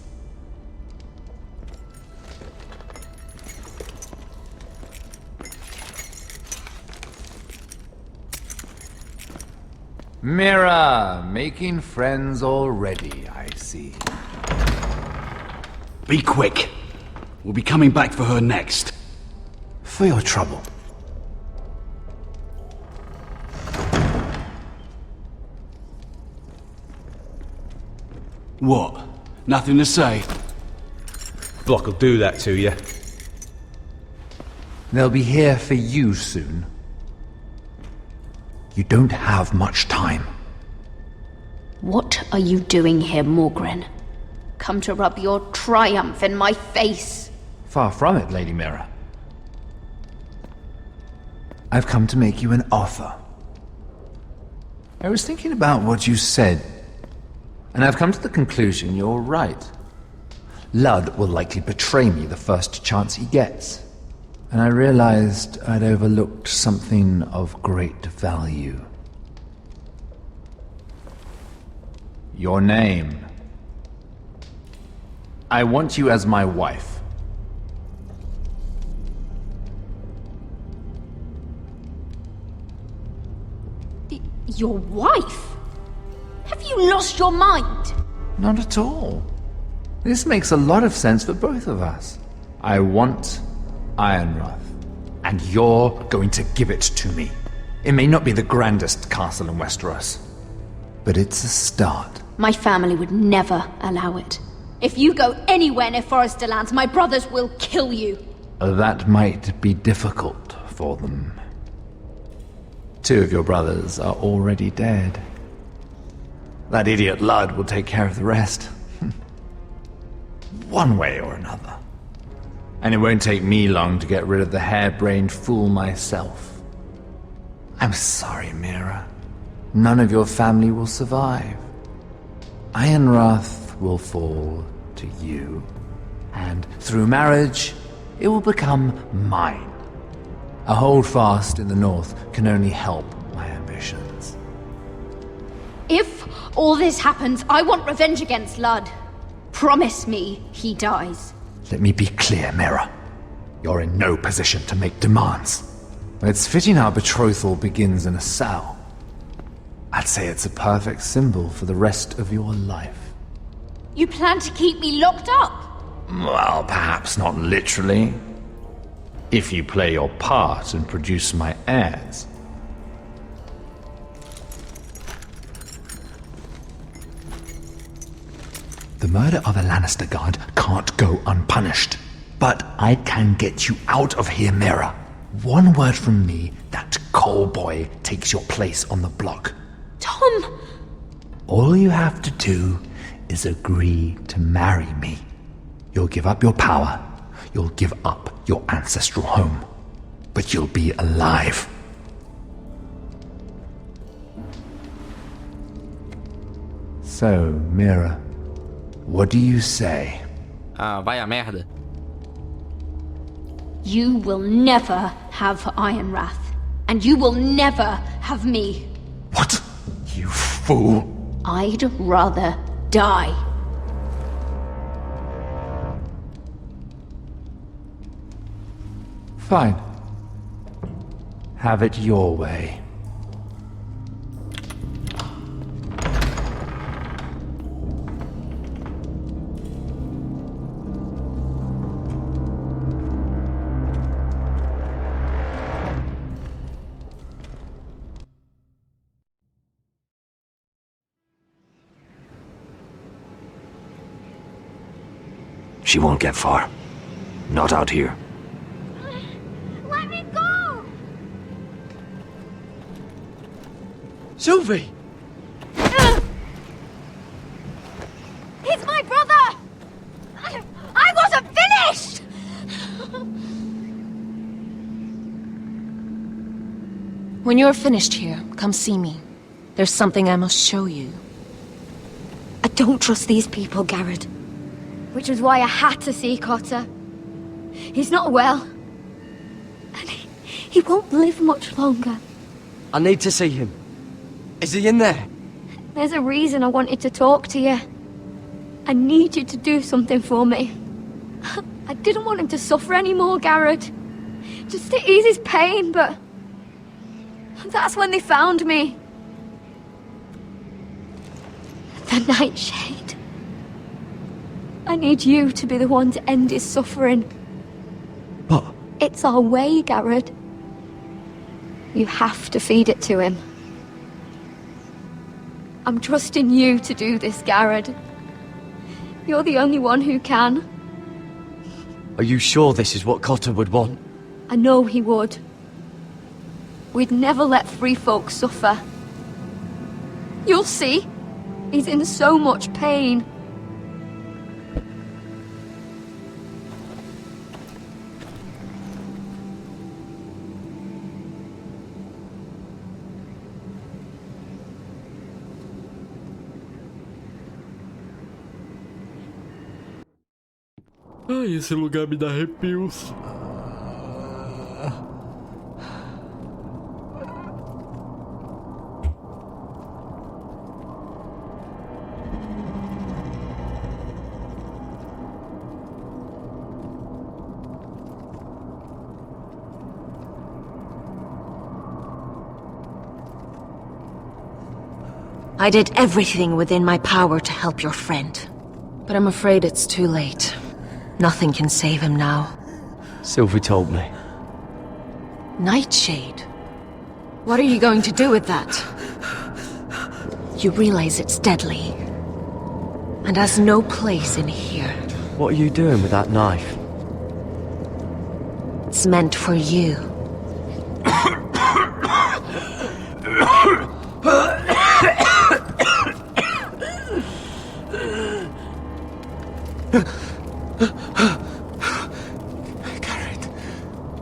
Mira, making friends already, I see. Be quick. We'll be coming back for her next. For your trouble. What? Nothing to say? Block will do that to you. They'll be here for you soon. You don't have much time. What are you doing here, Morgren? Come to rub your triumph in my face. Far from it, Lady Mira. I've come to make you an offer. I was thinking about what you said, and I've come to the conclusion you're right. Ludd will likely betray me the first chance he gets. And I realized I'd overlooked something of great value. Your name. I want you as my wife. Your wife? Have you lost your mind? Not at all. This makes a lot of sense for both of us. I want Ironrath, and you're going to give it to me. It may not be the grandest castle in Westeros, but it's a start. My family would never allow it. If you go anywhere near Forester Lands, my brothers will kill you. That might be difficult for them. 2 of your brothers are already dead. That idiot Ludd will take care of the rest. One way or another. And it won't take me long to get rid of the harebrained fool myself. I'm sorry, Mira. None of your family will survive. Ironrath will fall to you. And through marriage, it will become mine. A holdfast in the north can only help my ambitions. If all this happens, I want revenge against Ludd. Promise me he dies. Let me be clear, Mira. You're in no position to make demands. It's fitting our betrothal begins in a cell. I'd say it's a perfect symbol for the rest of your life. You plan to keep me locked up? Well, perhaps not literally. If you play your part and produce my heirs. The murder of a Lannister guard can't go unpunished. But I can get you out of here, Mira. One word from me, that coal boy takes your place on the block. Tom! All you have to do is agree to marry me. You'll give up your power. You'll give up your ancestral home. But you'll be alive. So, Mira, what do you say? Ah, vai a merda. You will never have Ironrath. And you will never have me. What? You fool! I'd rather die. Fine. Have it your way. She won't get far. Not out here. Let me go! Sylvie! He's my brother! I wasn't finished! When you're finished here, come see me. There's something I must show you. I don't trust these people, Garrett. Which was why I had to see Cotter. He's not well. And he won't live much longer. I need to see him. Is he in there? There's a reason I wanted to talk to you. I need you to do something for me. I didn't want him to suffer anymore, Garrett. Just to ease his pain, but... that's when they found me. The Nightshade. I need you to be the one to end his suffering. But... it's our way, Garrett. You have to feed it to him. I'm trusting you to do this, Garrett. You're the only one who can. Are you sure this is what Cotter would want? I know he would. We'd never let free folk suffer. You'll see. He's in so much pain. Ai, esse lugar me dá arrepios. I did everything within my power to help your friend. But I'm afraid it's too late. Nothing can save him now. Sylvie told me. Nightshade? What are you going to do with that? You realize it's deadly. And has no place in here. What are you doing with that knife? It's meant for you.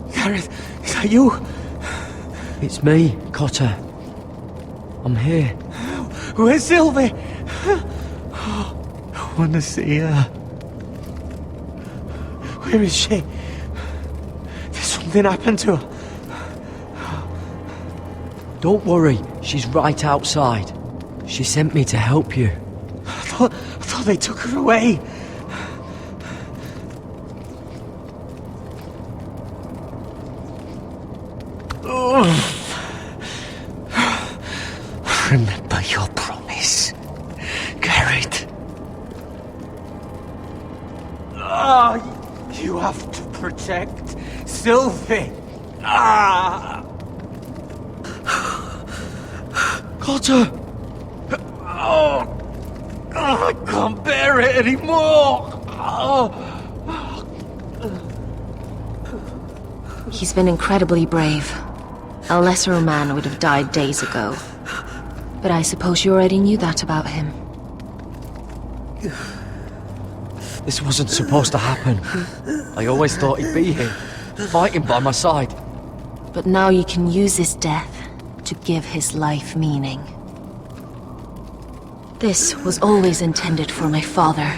Garrett, is that you? It's me, Cotter. I'm here. Where's Sylvie? I want to see her. Where is she? Did something happen to her? Don't worry, she's right outside. She sent me to help you. I thought they took her away. Remember your promise, Garrett. You have to protect Sylvie. Cotter! I can't bear it anymore! He's been incredibly brave. A lesser man would have died days ago. But I suppose you already knew that about him. This wasn't supposed to happen. I always thought he'd be here, fighting by my side. But now you can use his death to give his life meaning. This was always intended for my father.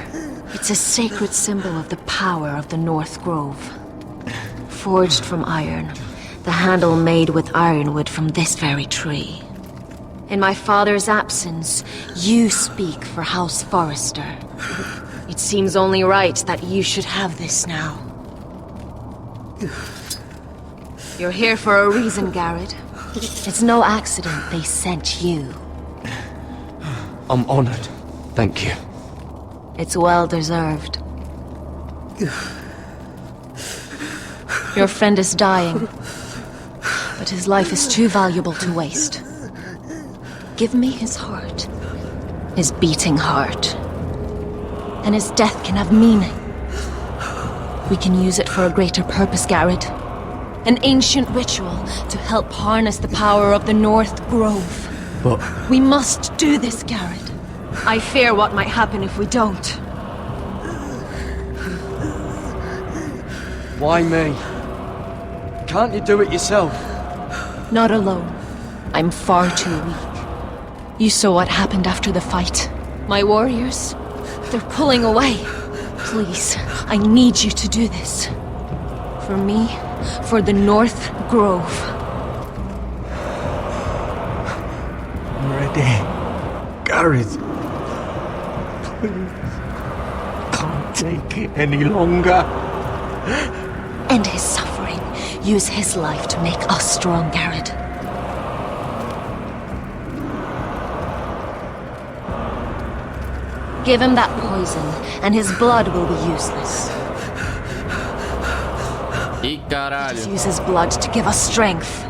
It's a sacred symbol of the power of the North Grove. Forged from iron, the handle made with ironwood from this very tree. In my father's absence, you speak for House Forrester. It seems only right that you should have this now. You're here for a reason, Garrett. It's no accident they sent you. I'm honored. Thank you. It's well deserved. Your friend is dying, but his life is too valuable to waste. Give me his heart, his beating heart, and his death can have meaning. We can use it for a greater purpose, Garrett. An ancient ritual to help harness the power of the North Grove. But... We must do this, Garrett. I fear what might happen if we don't. Why me? Can't you do it yourself? Not alone. I'm far too weak. You saw what happened after the fight. My warriors, they're pulling away. Please, I need you to do this. For me, for the North Grove. I'm ready. Gareth. Please. Can't take it any longer. End his suffering. Use his life to make us strong, Garrett. Give him that poison, and his blood will be useless. E caralho. Just use his blood to give us strength.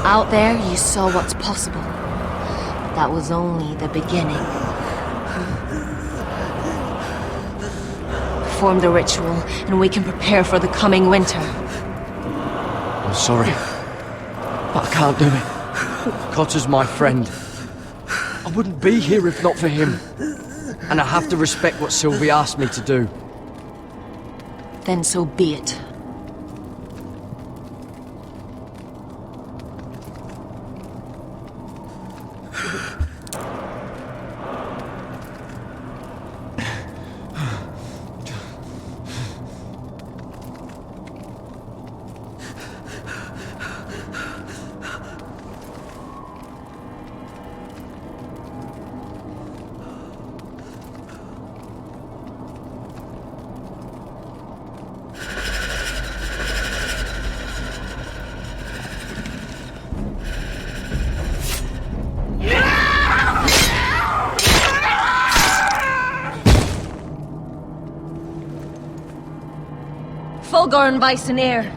Out there, you saw what's possible. But that was only the beginning. Perform the ritual, and we can prepare for the coming winter. I'm sorry, but I can't do it. Cotter's my friend. I wouldn't be here if not for him. And I have to respect what Sylvie asked me to do. Then so be it. Fulgor Bison Air.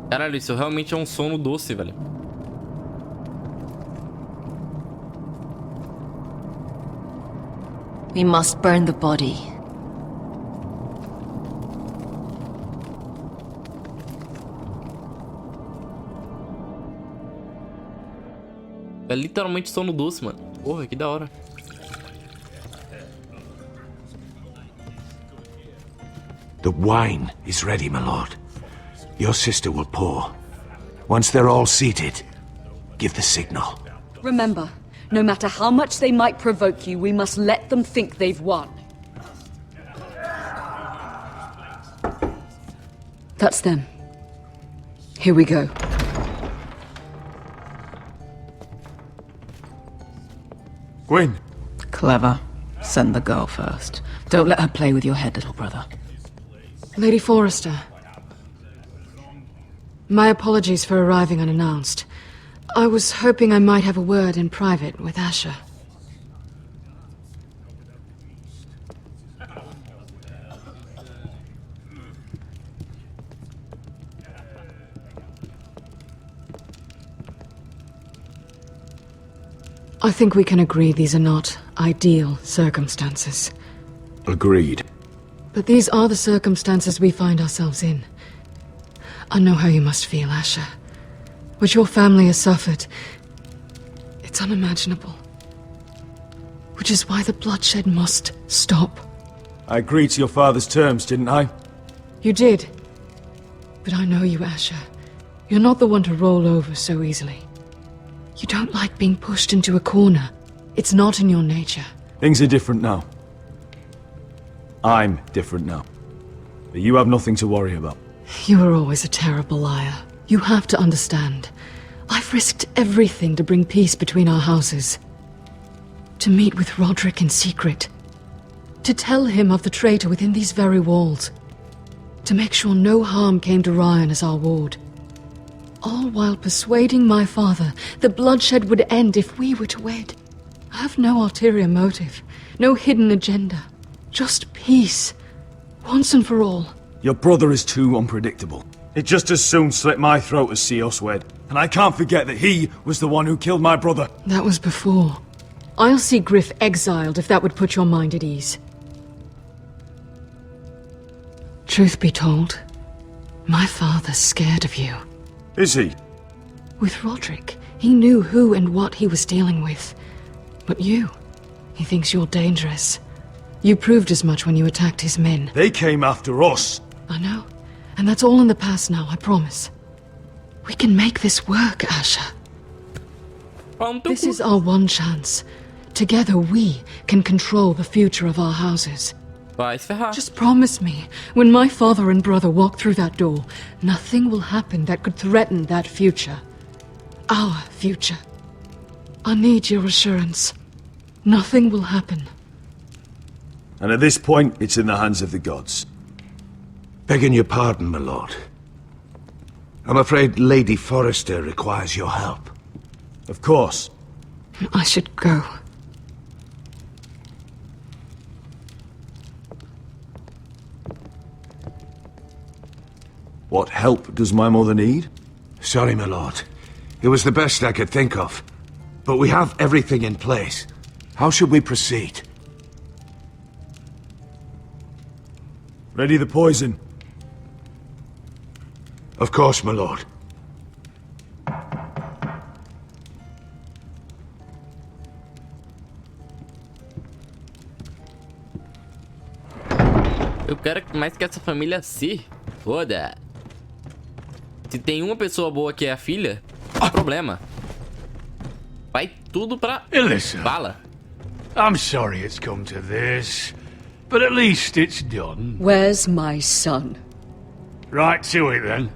Caralho, isso realmente é um sono doce, velho. We must burn the body. É literalmente sono doce, mano. Porra, que da hora. The wine is ready, my lord. Your sister will pour. Once they're all seated, give the signal. Remember, no matter how much they might provoke you, we must let them think they've won. That's them. Here we go. Gwyn. Clever. Send the girl first. Don't let her play with your head, little brother. Lady Forrester. My apologies for arriving unannounced. I was hoping I might have a word in private with Asher. I think we can agree these are not ideal circumstances. Agreed. But these are the circumstances we find ourselves in. I know how you must feel, Asher. What your family has suffered, it's unimaginable. Which is why the bloodshed must stop. I agreed to your father's terms, didn't I? You did. But I know you, Asher. You're not the one to roll over so easily. You don't like being pushed into a corner. It's not in your nature. Things are different now. I'm different now. But you have nothing to worry about. You were always a terrible liar. You have to understand. I've risked everything to bring peace between our houses. To meet with Roderick in secret. To tell him of the traitor within these very walls. To make sure no harm came to Ryan as our ward. All while persuading my father that bloodshed would end if we were to wed. I have no ulterior motive. No hidden agenda. Just peace. Once and for all. Your brother is too unpredictable. He'd just as soon slit my throat as see us wed. And I can't forget that he was the one who killed my brother. That was before. I'll see Griff exiled if that would put your mind at ease. Truth be told, my father's scared of you. Is he? With Roderick, he knew who and what he was dealing with. But you, he thinks you're dangerous. You proved as much when you attacked his men. They came after us. I know. And that's all in the past now, I promise. We can make this work, Asher. This is our one chance. Together we can control the future of our houses. Vai se ferrar. Just promise me, when my father and brother walk through that door, nothing will happen that could threaten that future. Our future. I need your assurance. Nothing will happen. And at this point, it's in the hands of the gods. Begging your pardon, my lord. I'm afraid Lady Forrester requires your help. Of course. I should go. What help does my mother need? Sorry, my lord. It was the best I could think of. But we have everything in place. How should we proceed? Ready the poison. Of course, my lord. Eu quero mais que essa família se foda. Se tem uma pessoa boa que é a filha, não é problema. Vai tudo pra Elissa, bala. I'm sorry it's come to this, but at least it's done. Where's my son? Right to it then.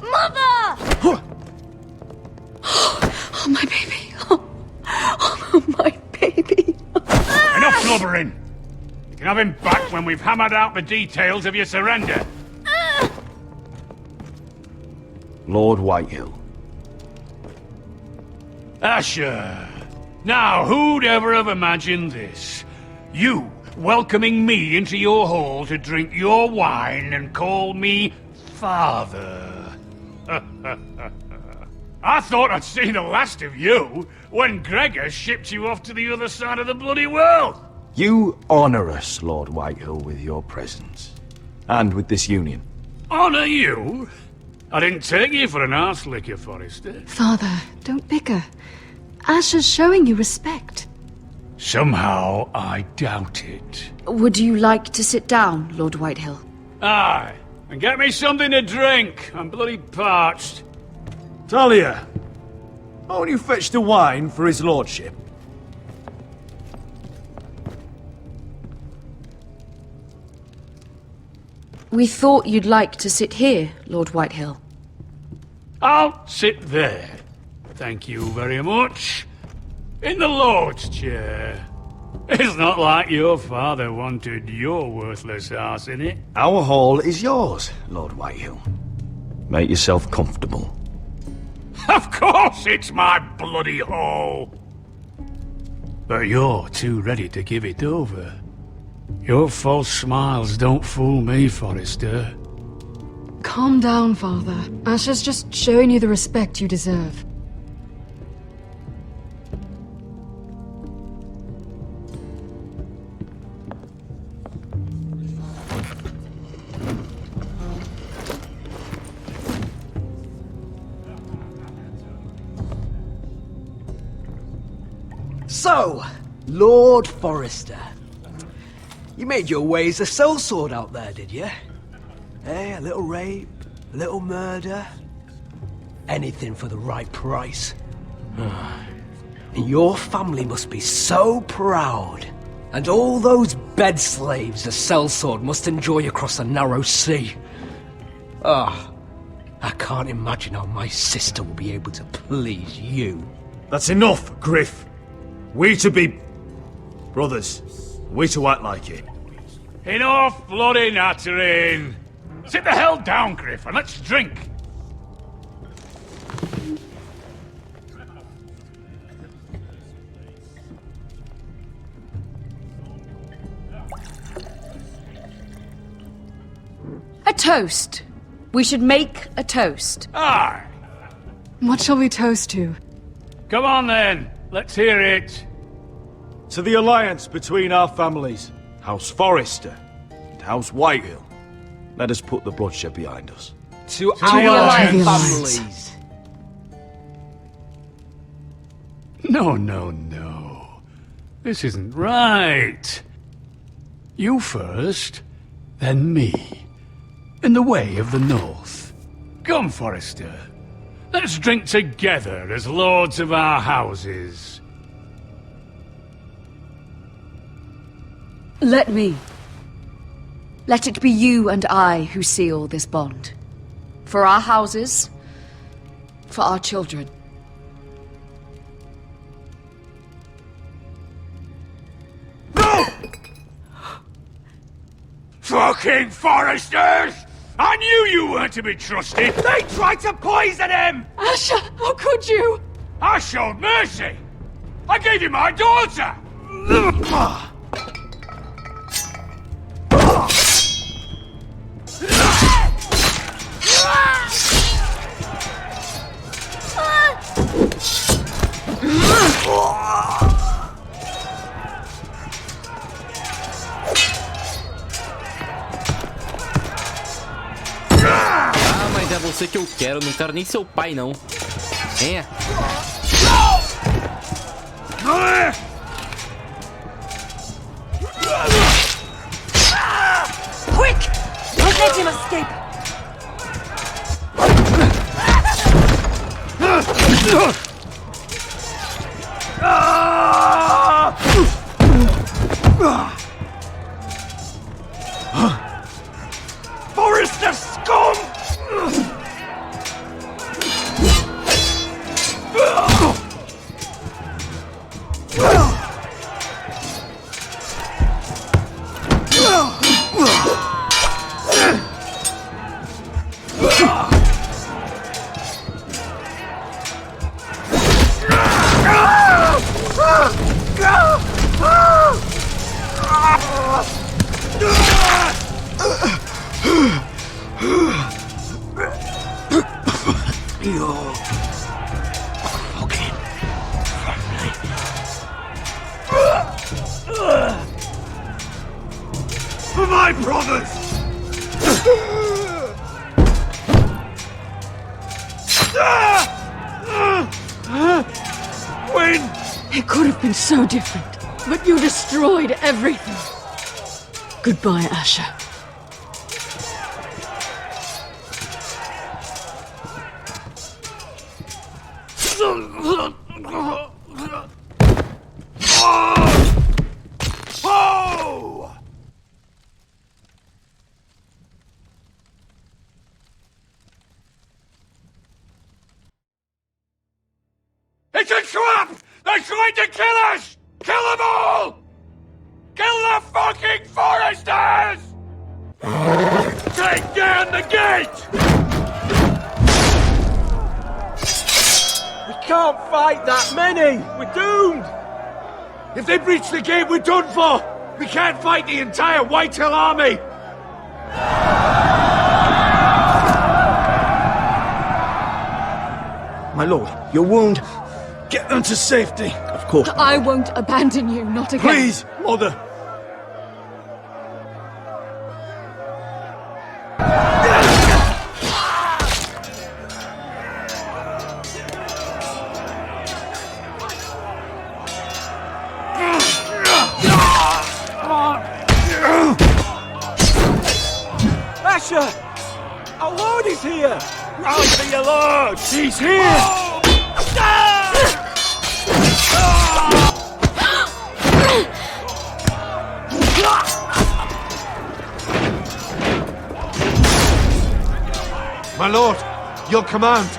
Mother! Oh, my baby. Oh, my baby. Enough blubbering. You can have him back when we've hammered out the details of your surrender. Lord Whitehill. Asher. Now, who'd ever have imagined this? You welcoming me into your hall to drink your wine and call me father. I thought I'd seen the last of you when Gregor shipped you off to the other side of the bloody world. You honor us, Lord Whitehill, with your presence. And with this union. Honor you? I didn't take you for an arse licker, Forrester. Father, don't bicker. Asher's showing you respect. Somehow I doubt it. Would you like to sit down, Lord Whitehill? Aye, and get me something to drink. I'm bloody parched. Talia, won't you fetch the wine for his lordship? We thought you'd like to sit here, Lord Whitehill. I'll sit there. Thank you very much. In the Lord's chair. It's not like your father wanted your worthless ass in it. Our hall is yours, Lord Whitehill. Make yourself comfortable. Of course it's my bloody hall. But you're too ready to give it over. Your false smiles don't fool me, Forrester. Calm down, Father. Asher's just showing you the respect you deserve. So, Lord Forrester. You made your way as a sellsword out there, did you? Eh, a little rape, a little murder. Anything for the right price. Your family must be so proud. And all those bed slaves a sellsword must enjoy across the narrow sea. Ah, I can't imagine how my sister will be able to please you. That's enough, Griff. We to be brothers. We to act like it. Enough bloody nattering. Sit the hell down, Griff, and let's drink. A toast. We should make a toast. Aye. What shall we toast to? Come on then. Let's hear it. To the alliance between our families, House Forrester and House Whitehill. Let us put the bloodshed behind us. To our alliance. families. No, no, no. This isn't right. You first, then me. In the way of the North. Come, Forrester. Let's drink together as lords of our houses. Let me. Let it be you and I who seal this bond. For our houses, for our children. No! Fucking Forresters! I knew you weren't to be trusted! They tried to poison him! Asher, how could you? I showed mercy! I gave you my daughter! Ah, mas é você que eu quero, não quero nem seu pai, não. Venha. Quick! Don't let him escape! Forrester scum! You're fucking friendly. For my brothers! When? It could have been so different, but you destroyed everything. Goodbye, Asher. Oh! It's a trap! They're trying to kill us! Kill them all! Kill the fucking Foresters! Take down the gate! We can't fight that many! We're doomed! If they breach the gate, we're done for! We can't fight the entire Whitehill army! My lord, your wound. Get them to safety. Of course. I won't abandon you, not again. Please, Mother. Asher! Our lord is here! Run for your lord! He's here! My lord, your command.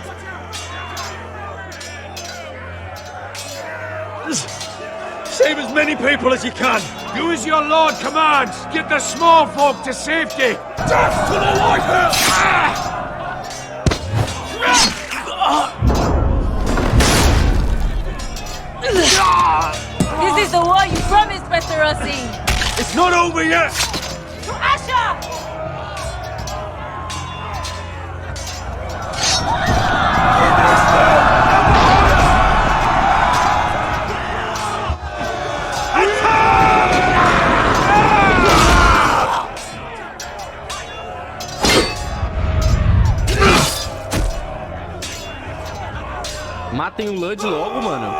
Save as many people as you can. Do as your lord commands! Get the small folk to safety! Death to the Whitehill! This is the war you promised, Mr. Rossi! It's not over yet! To Asher! matem o Lud logo, mano.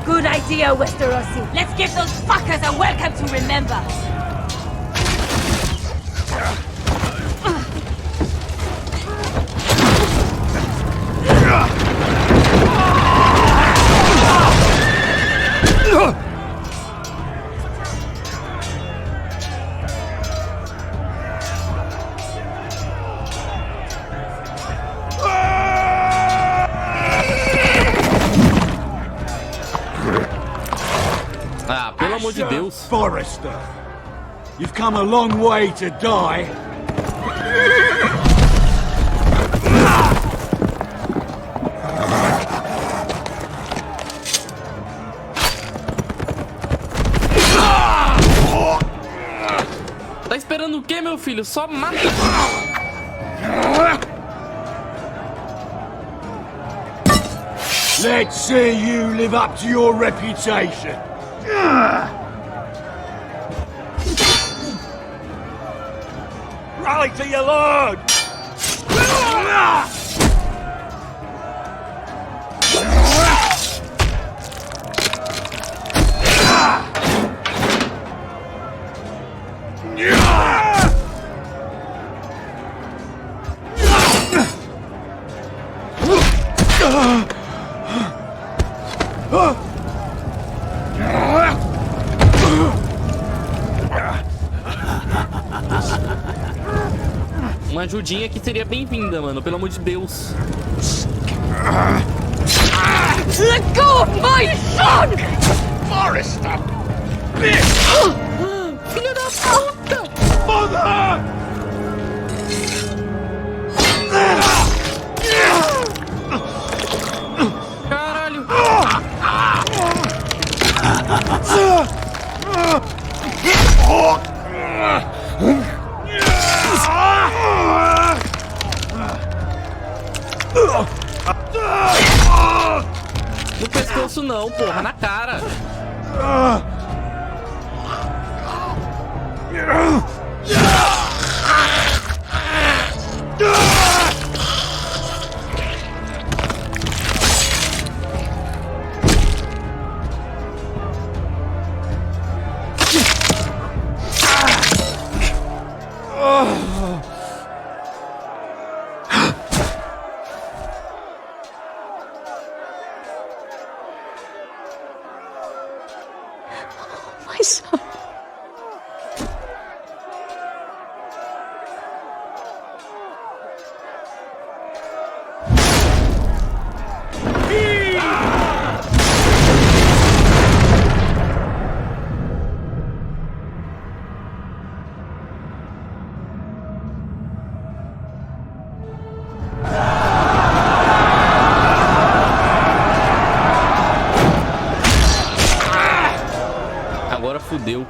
Good idea, Westerosi. Let's give those fuckers a welcome to remember. Ah, pelo amor de Deus. Forrester, you've come a long way to die. Tá esperando o quê, meu filho? Só mata. Let's see you live up to your reputation. Rally to your lord! Uma ajudinha que seria bem-vinda, mano. Pelo amor de Deus. Let go of my son! Forrester! Filho da puta! Mother! Caralho! No pescoço não, porra, na cara. My son. Agora fudeu.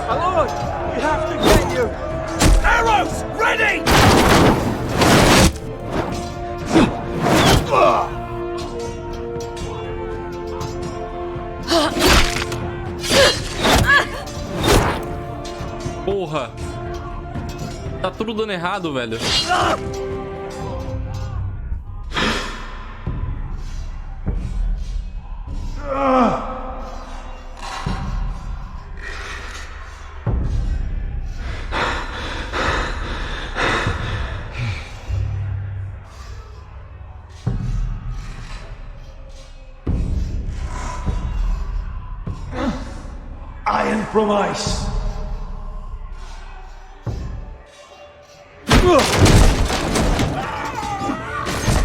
My lord, we have to get you. Arrows, ready! Porra. Tá tudo dando errado, velho. from ice.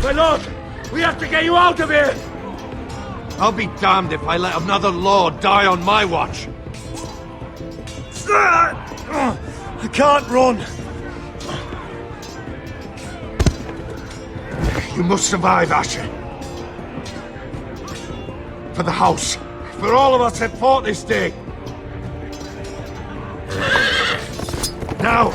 My lord, we have to get you out of here! I'll be damned if I let another lord die on my watch. I can't run. You must survive, Asher. For the house. For all of us that fought this day. Now!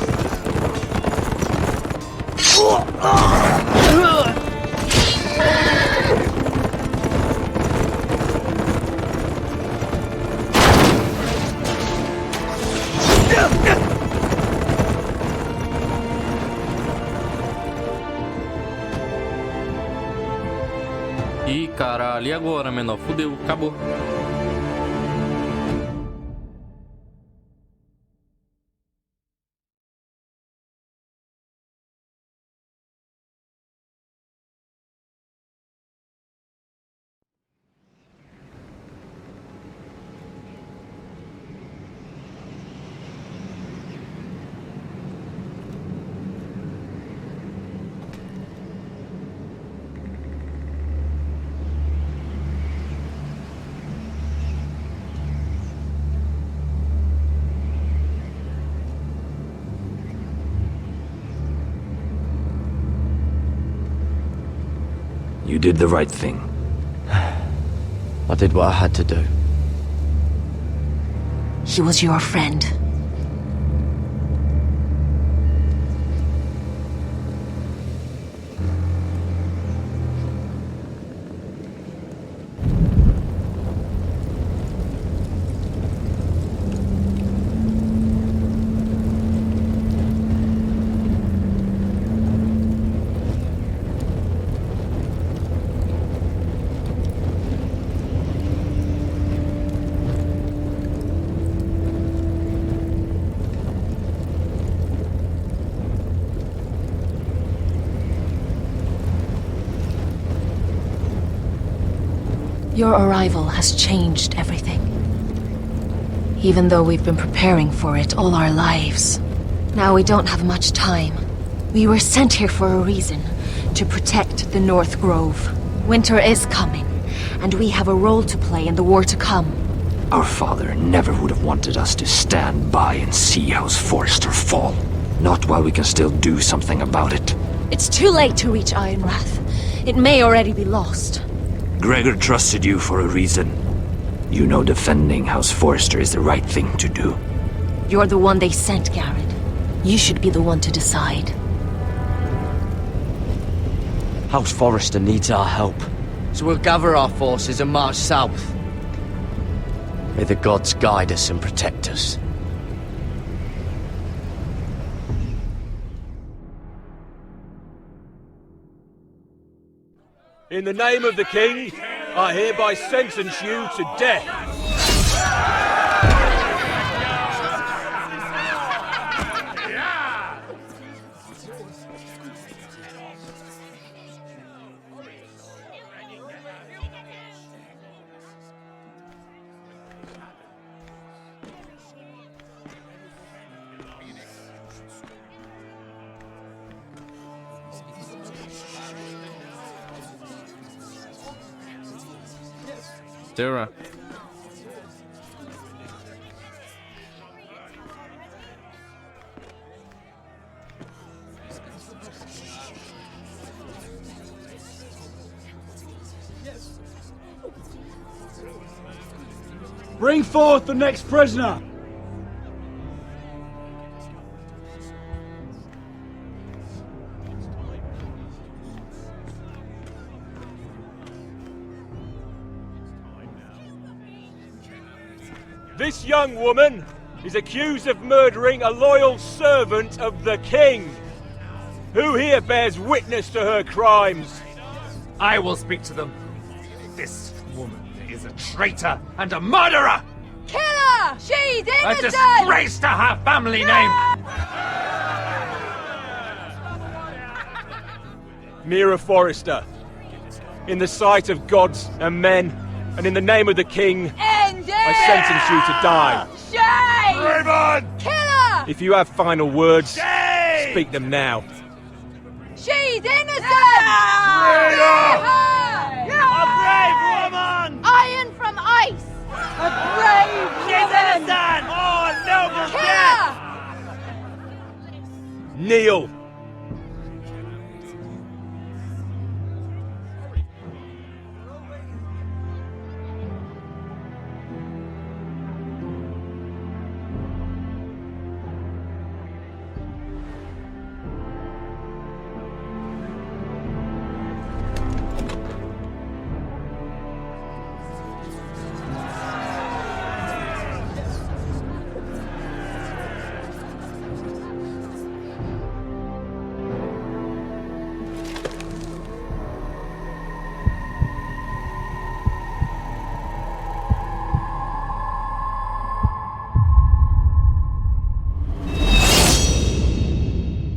Ih, caralho, e agora, menor? Fudeu, acabou. You did the right thing. I did what I had to do. He was your friend. Your arrival has changed everything. Even though we've been preparing for it all our lives. Now we don't have much time. We were sent here for a reason. To protect the North Grove. Winter is coming, and we have a role to play in the war to come. Our father never would have wanted us to stand by and see House Forrester fall. Not while we can still do something about it. It's too late to reach Ironwrath. It may already be lost. Gregor trusted you for a reason. You know defending House Forrester is the right thing to do. You're the one they sent, Garrett. You should be the one to decide. House Forrester needs our help, so we'll gather our forces and march south. May the gods guide us and protect us. In the name of the king, I hereby sentence you to death. Sarah. Bring forth the next prisoner! This young woman is accused of murdering a loyal servant of the king. Who here bears witness to her crimes? I will speak to them. This woman is a traitor and a murderer! Kill her! She's A innocent! disgrace to her family name! Mira Forrester, in the sight of gods and men, and in the name of the king, End it! I sentence you to die. Shame! Raven! Kill her! If you have final words, speak them now. She's innocent! Traitor! A brave woman! Iron from ice! A brave woman! Oh, noble Kill her! Kneel!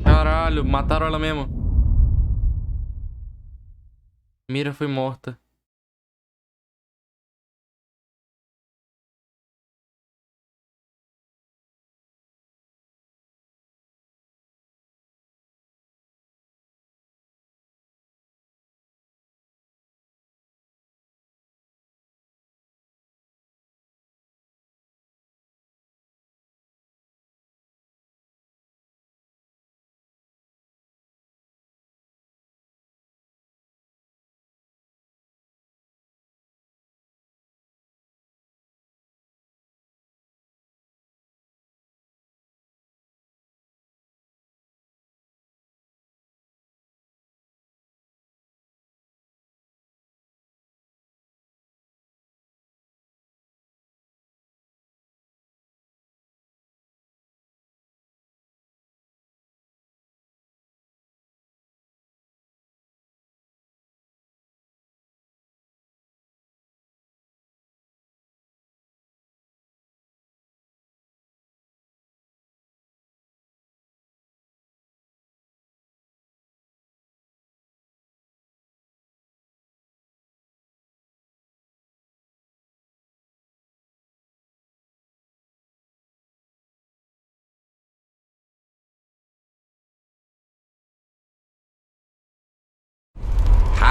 Caralho, mataram ela mesmo. Mira foi morta.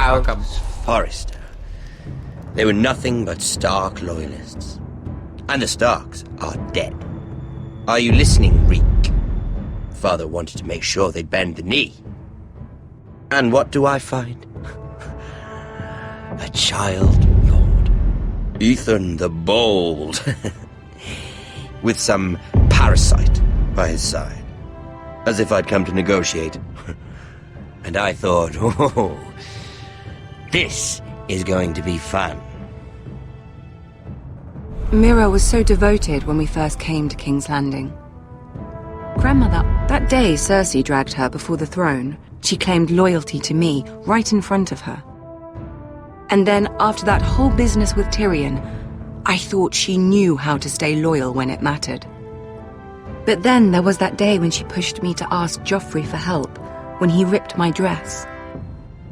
House Forrester. They were nothing but Stark loyalists. And the Starks are dead. Are you listening, Reek? Father wanted to make sure they'd bend the knee. And what do I find? A child lord. Ethan the Bold. With some parasite by his side. As if I'd come to negotiate. And I thought, oh, this is going to be fun. Mira was so devoted when we first came to King's Landing. Grandmother, that day Cersei dragged her before the throne, she claimed loyalty to me right in front of her. And then, after that whole business with Tyrion, I thought she knew how to stay loyal when it mattered. But then there was that day when she pushed me to ask Joffrey for help, when he ripped my dress.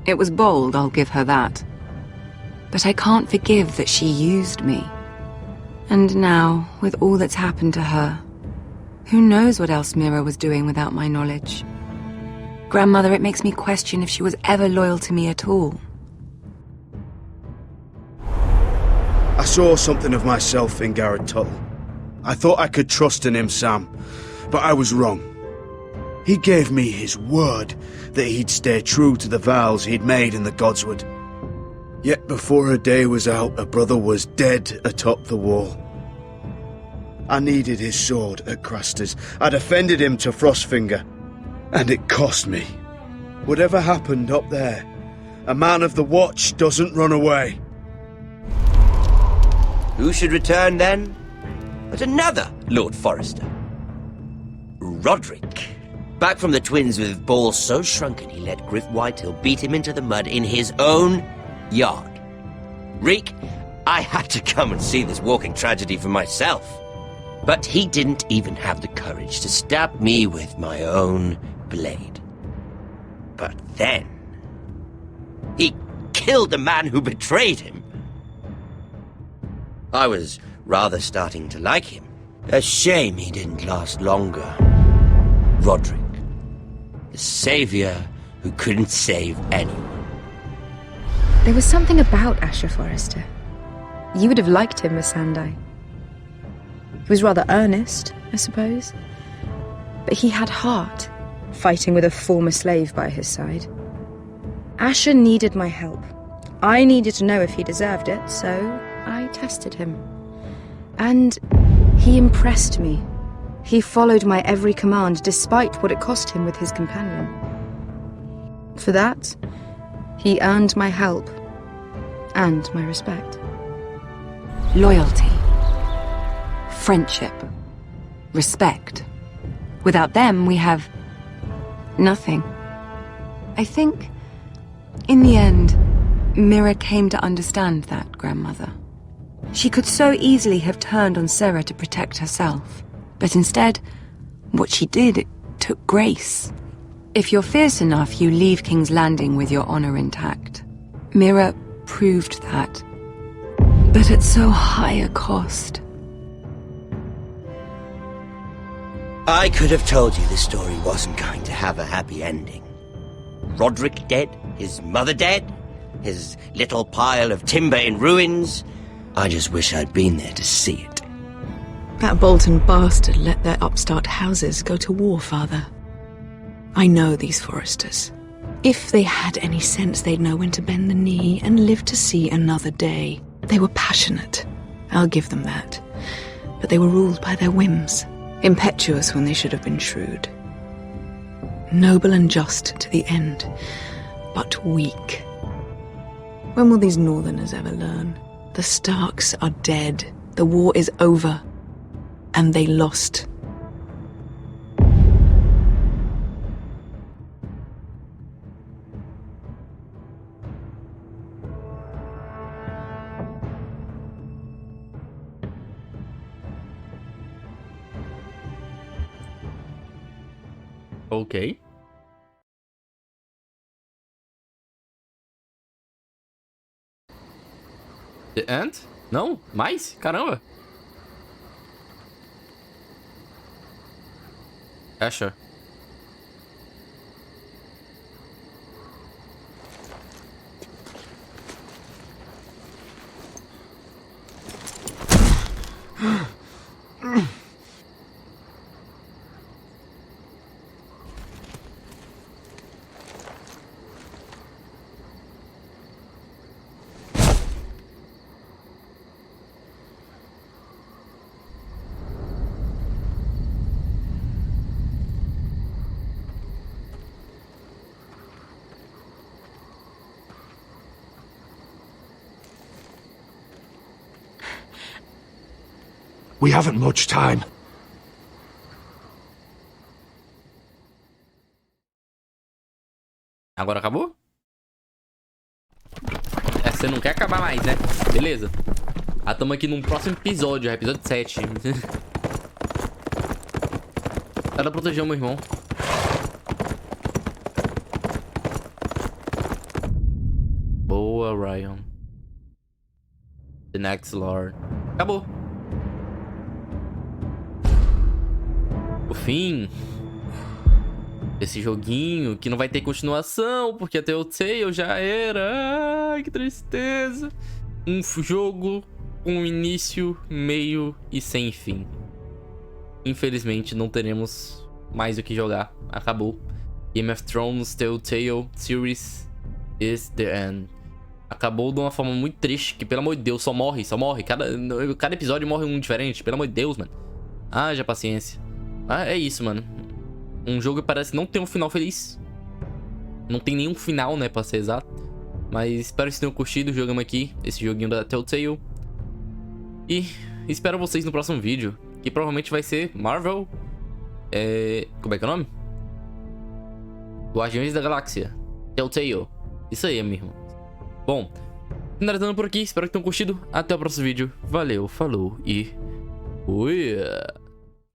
It was bold, I'll give her that. But I can't forgive that she used me. And now, with all that's happened to her, who knows what else Mira was doing without my knowledge? Grandmother, it makes me question if she was ever loyal to me at all. I saw something of myself in Garrett Tuttle. I thought I could trust in him, Sam, but I was wrong. He gave me his word that he'd stay true to the vows he'd made in the Godswood. Yet before a day was out, a brother was dead atop the wall. I needed his sword at Craster's. I defended him to Frostfinger, and it cost me. Whatever happened up there, a man of the Watch doesn't run away. Who should return then? But another Lord Forrester. Roderick. Back from the twins with balls so shrunken he let Griff Whitehill beat him into the mud in his own yard. Reek, I had to come and see this walking tragedy for myself. But he didn't even have the courage to stab me with my own blade. But then, he killed the man who betrayed him. I was rather starting to like him, A shame he didn't last longer. Roderick, the savior who couldn't save anyone. There was something about Asher Forrester. You would have liked him, Miss Sandai. He was rather earnest, I suppose. But he had heart, fighting with a former slave by his side. Asher needed my help. I needed to know if he deserved it, so I tested him. And he impressed me. He followed my every command, despite what it cost him with his companion. For that, he earned my help and my respect. Loyalty, friendship, respect. Without them, we have nothing. I think, in the end, Mira came to understand that, Grandmother. She could so easily have turned on Sarah to protect herself. But instead, what she did, it took grace. If you're fierce enough, you leave King's Landing with your honor intact. Mira proved that. But at so high a cost. I could have told you this story wasn't going to have a happy ending. Roderick dead, his mother dead, his little pile of timber in ruins. I just wish I'd been there to see it. That Bolton bastard let their upstart houses go to war, Father. I know these Forresters. If they had any sense, they'd know when to bend the knee and live to see another day. They were passionate. I'll give them that. But they were ruled by their whims. Impetuous when they should have been shrewd. Noble and just to the end, but weak. When will these Northerners ever learn? The Starks are dead. The war is over. And they lost. Ok. The End? Não? Mais? Caramba. Asher. We haven't much time. Agora acabou? É, você não quer acabar mais, né? Beleza. Ah, tamo aqui num próximo episódio, episódio 7. Ela protegeu meu irmão. Boa, Ryan. The Next Lord. Acabou. O fim desse joguinho que não vai ter continuação, porque a Telltale já era. Ai, que tristeza. Um jogo com início, meio e sem fim. Infelizmente não teremos mais o que jogar. Acabou. Game of Thrones Telltale Series is the end. Acabou de uma forma muito triste, que pelo amor de Deus, só morre. Cada episódio morre um diferente, pelo amor de Deus, mano. Haja paciência. Ah, é isso, mano. Um jogo que parece não ter um final feliz. Não tem nenhum final, né, pra ser exato. Mas espero que vocês tenham curtido. Jogamos aqui esse joguinho da Telltale. E espero vocês no próximo vídeo, que provavelmente vai ser Marvel... Como é que é o nome? Guardiões da Galáxia. Telltale. Isso aí, mesmo. Bom, finalizando por aqui. Espero que tenham curtido. Até o próximo vídeo. Valeu, falou e... fui!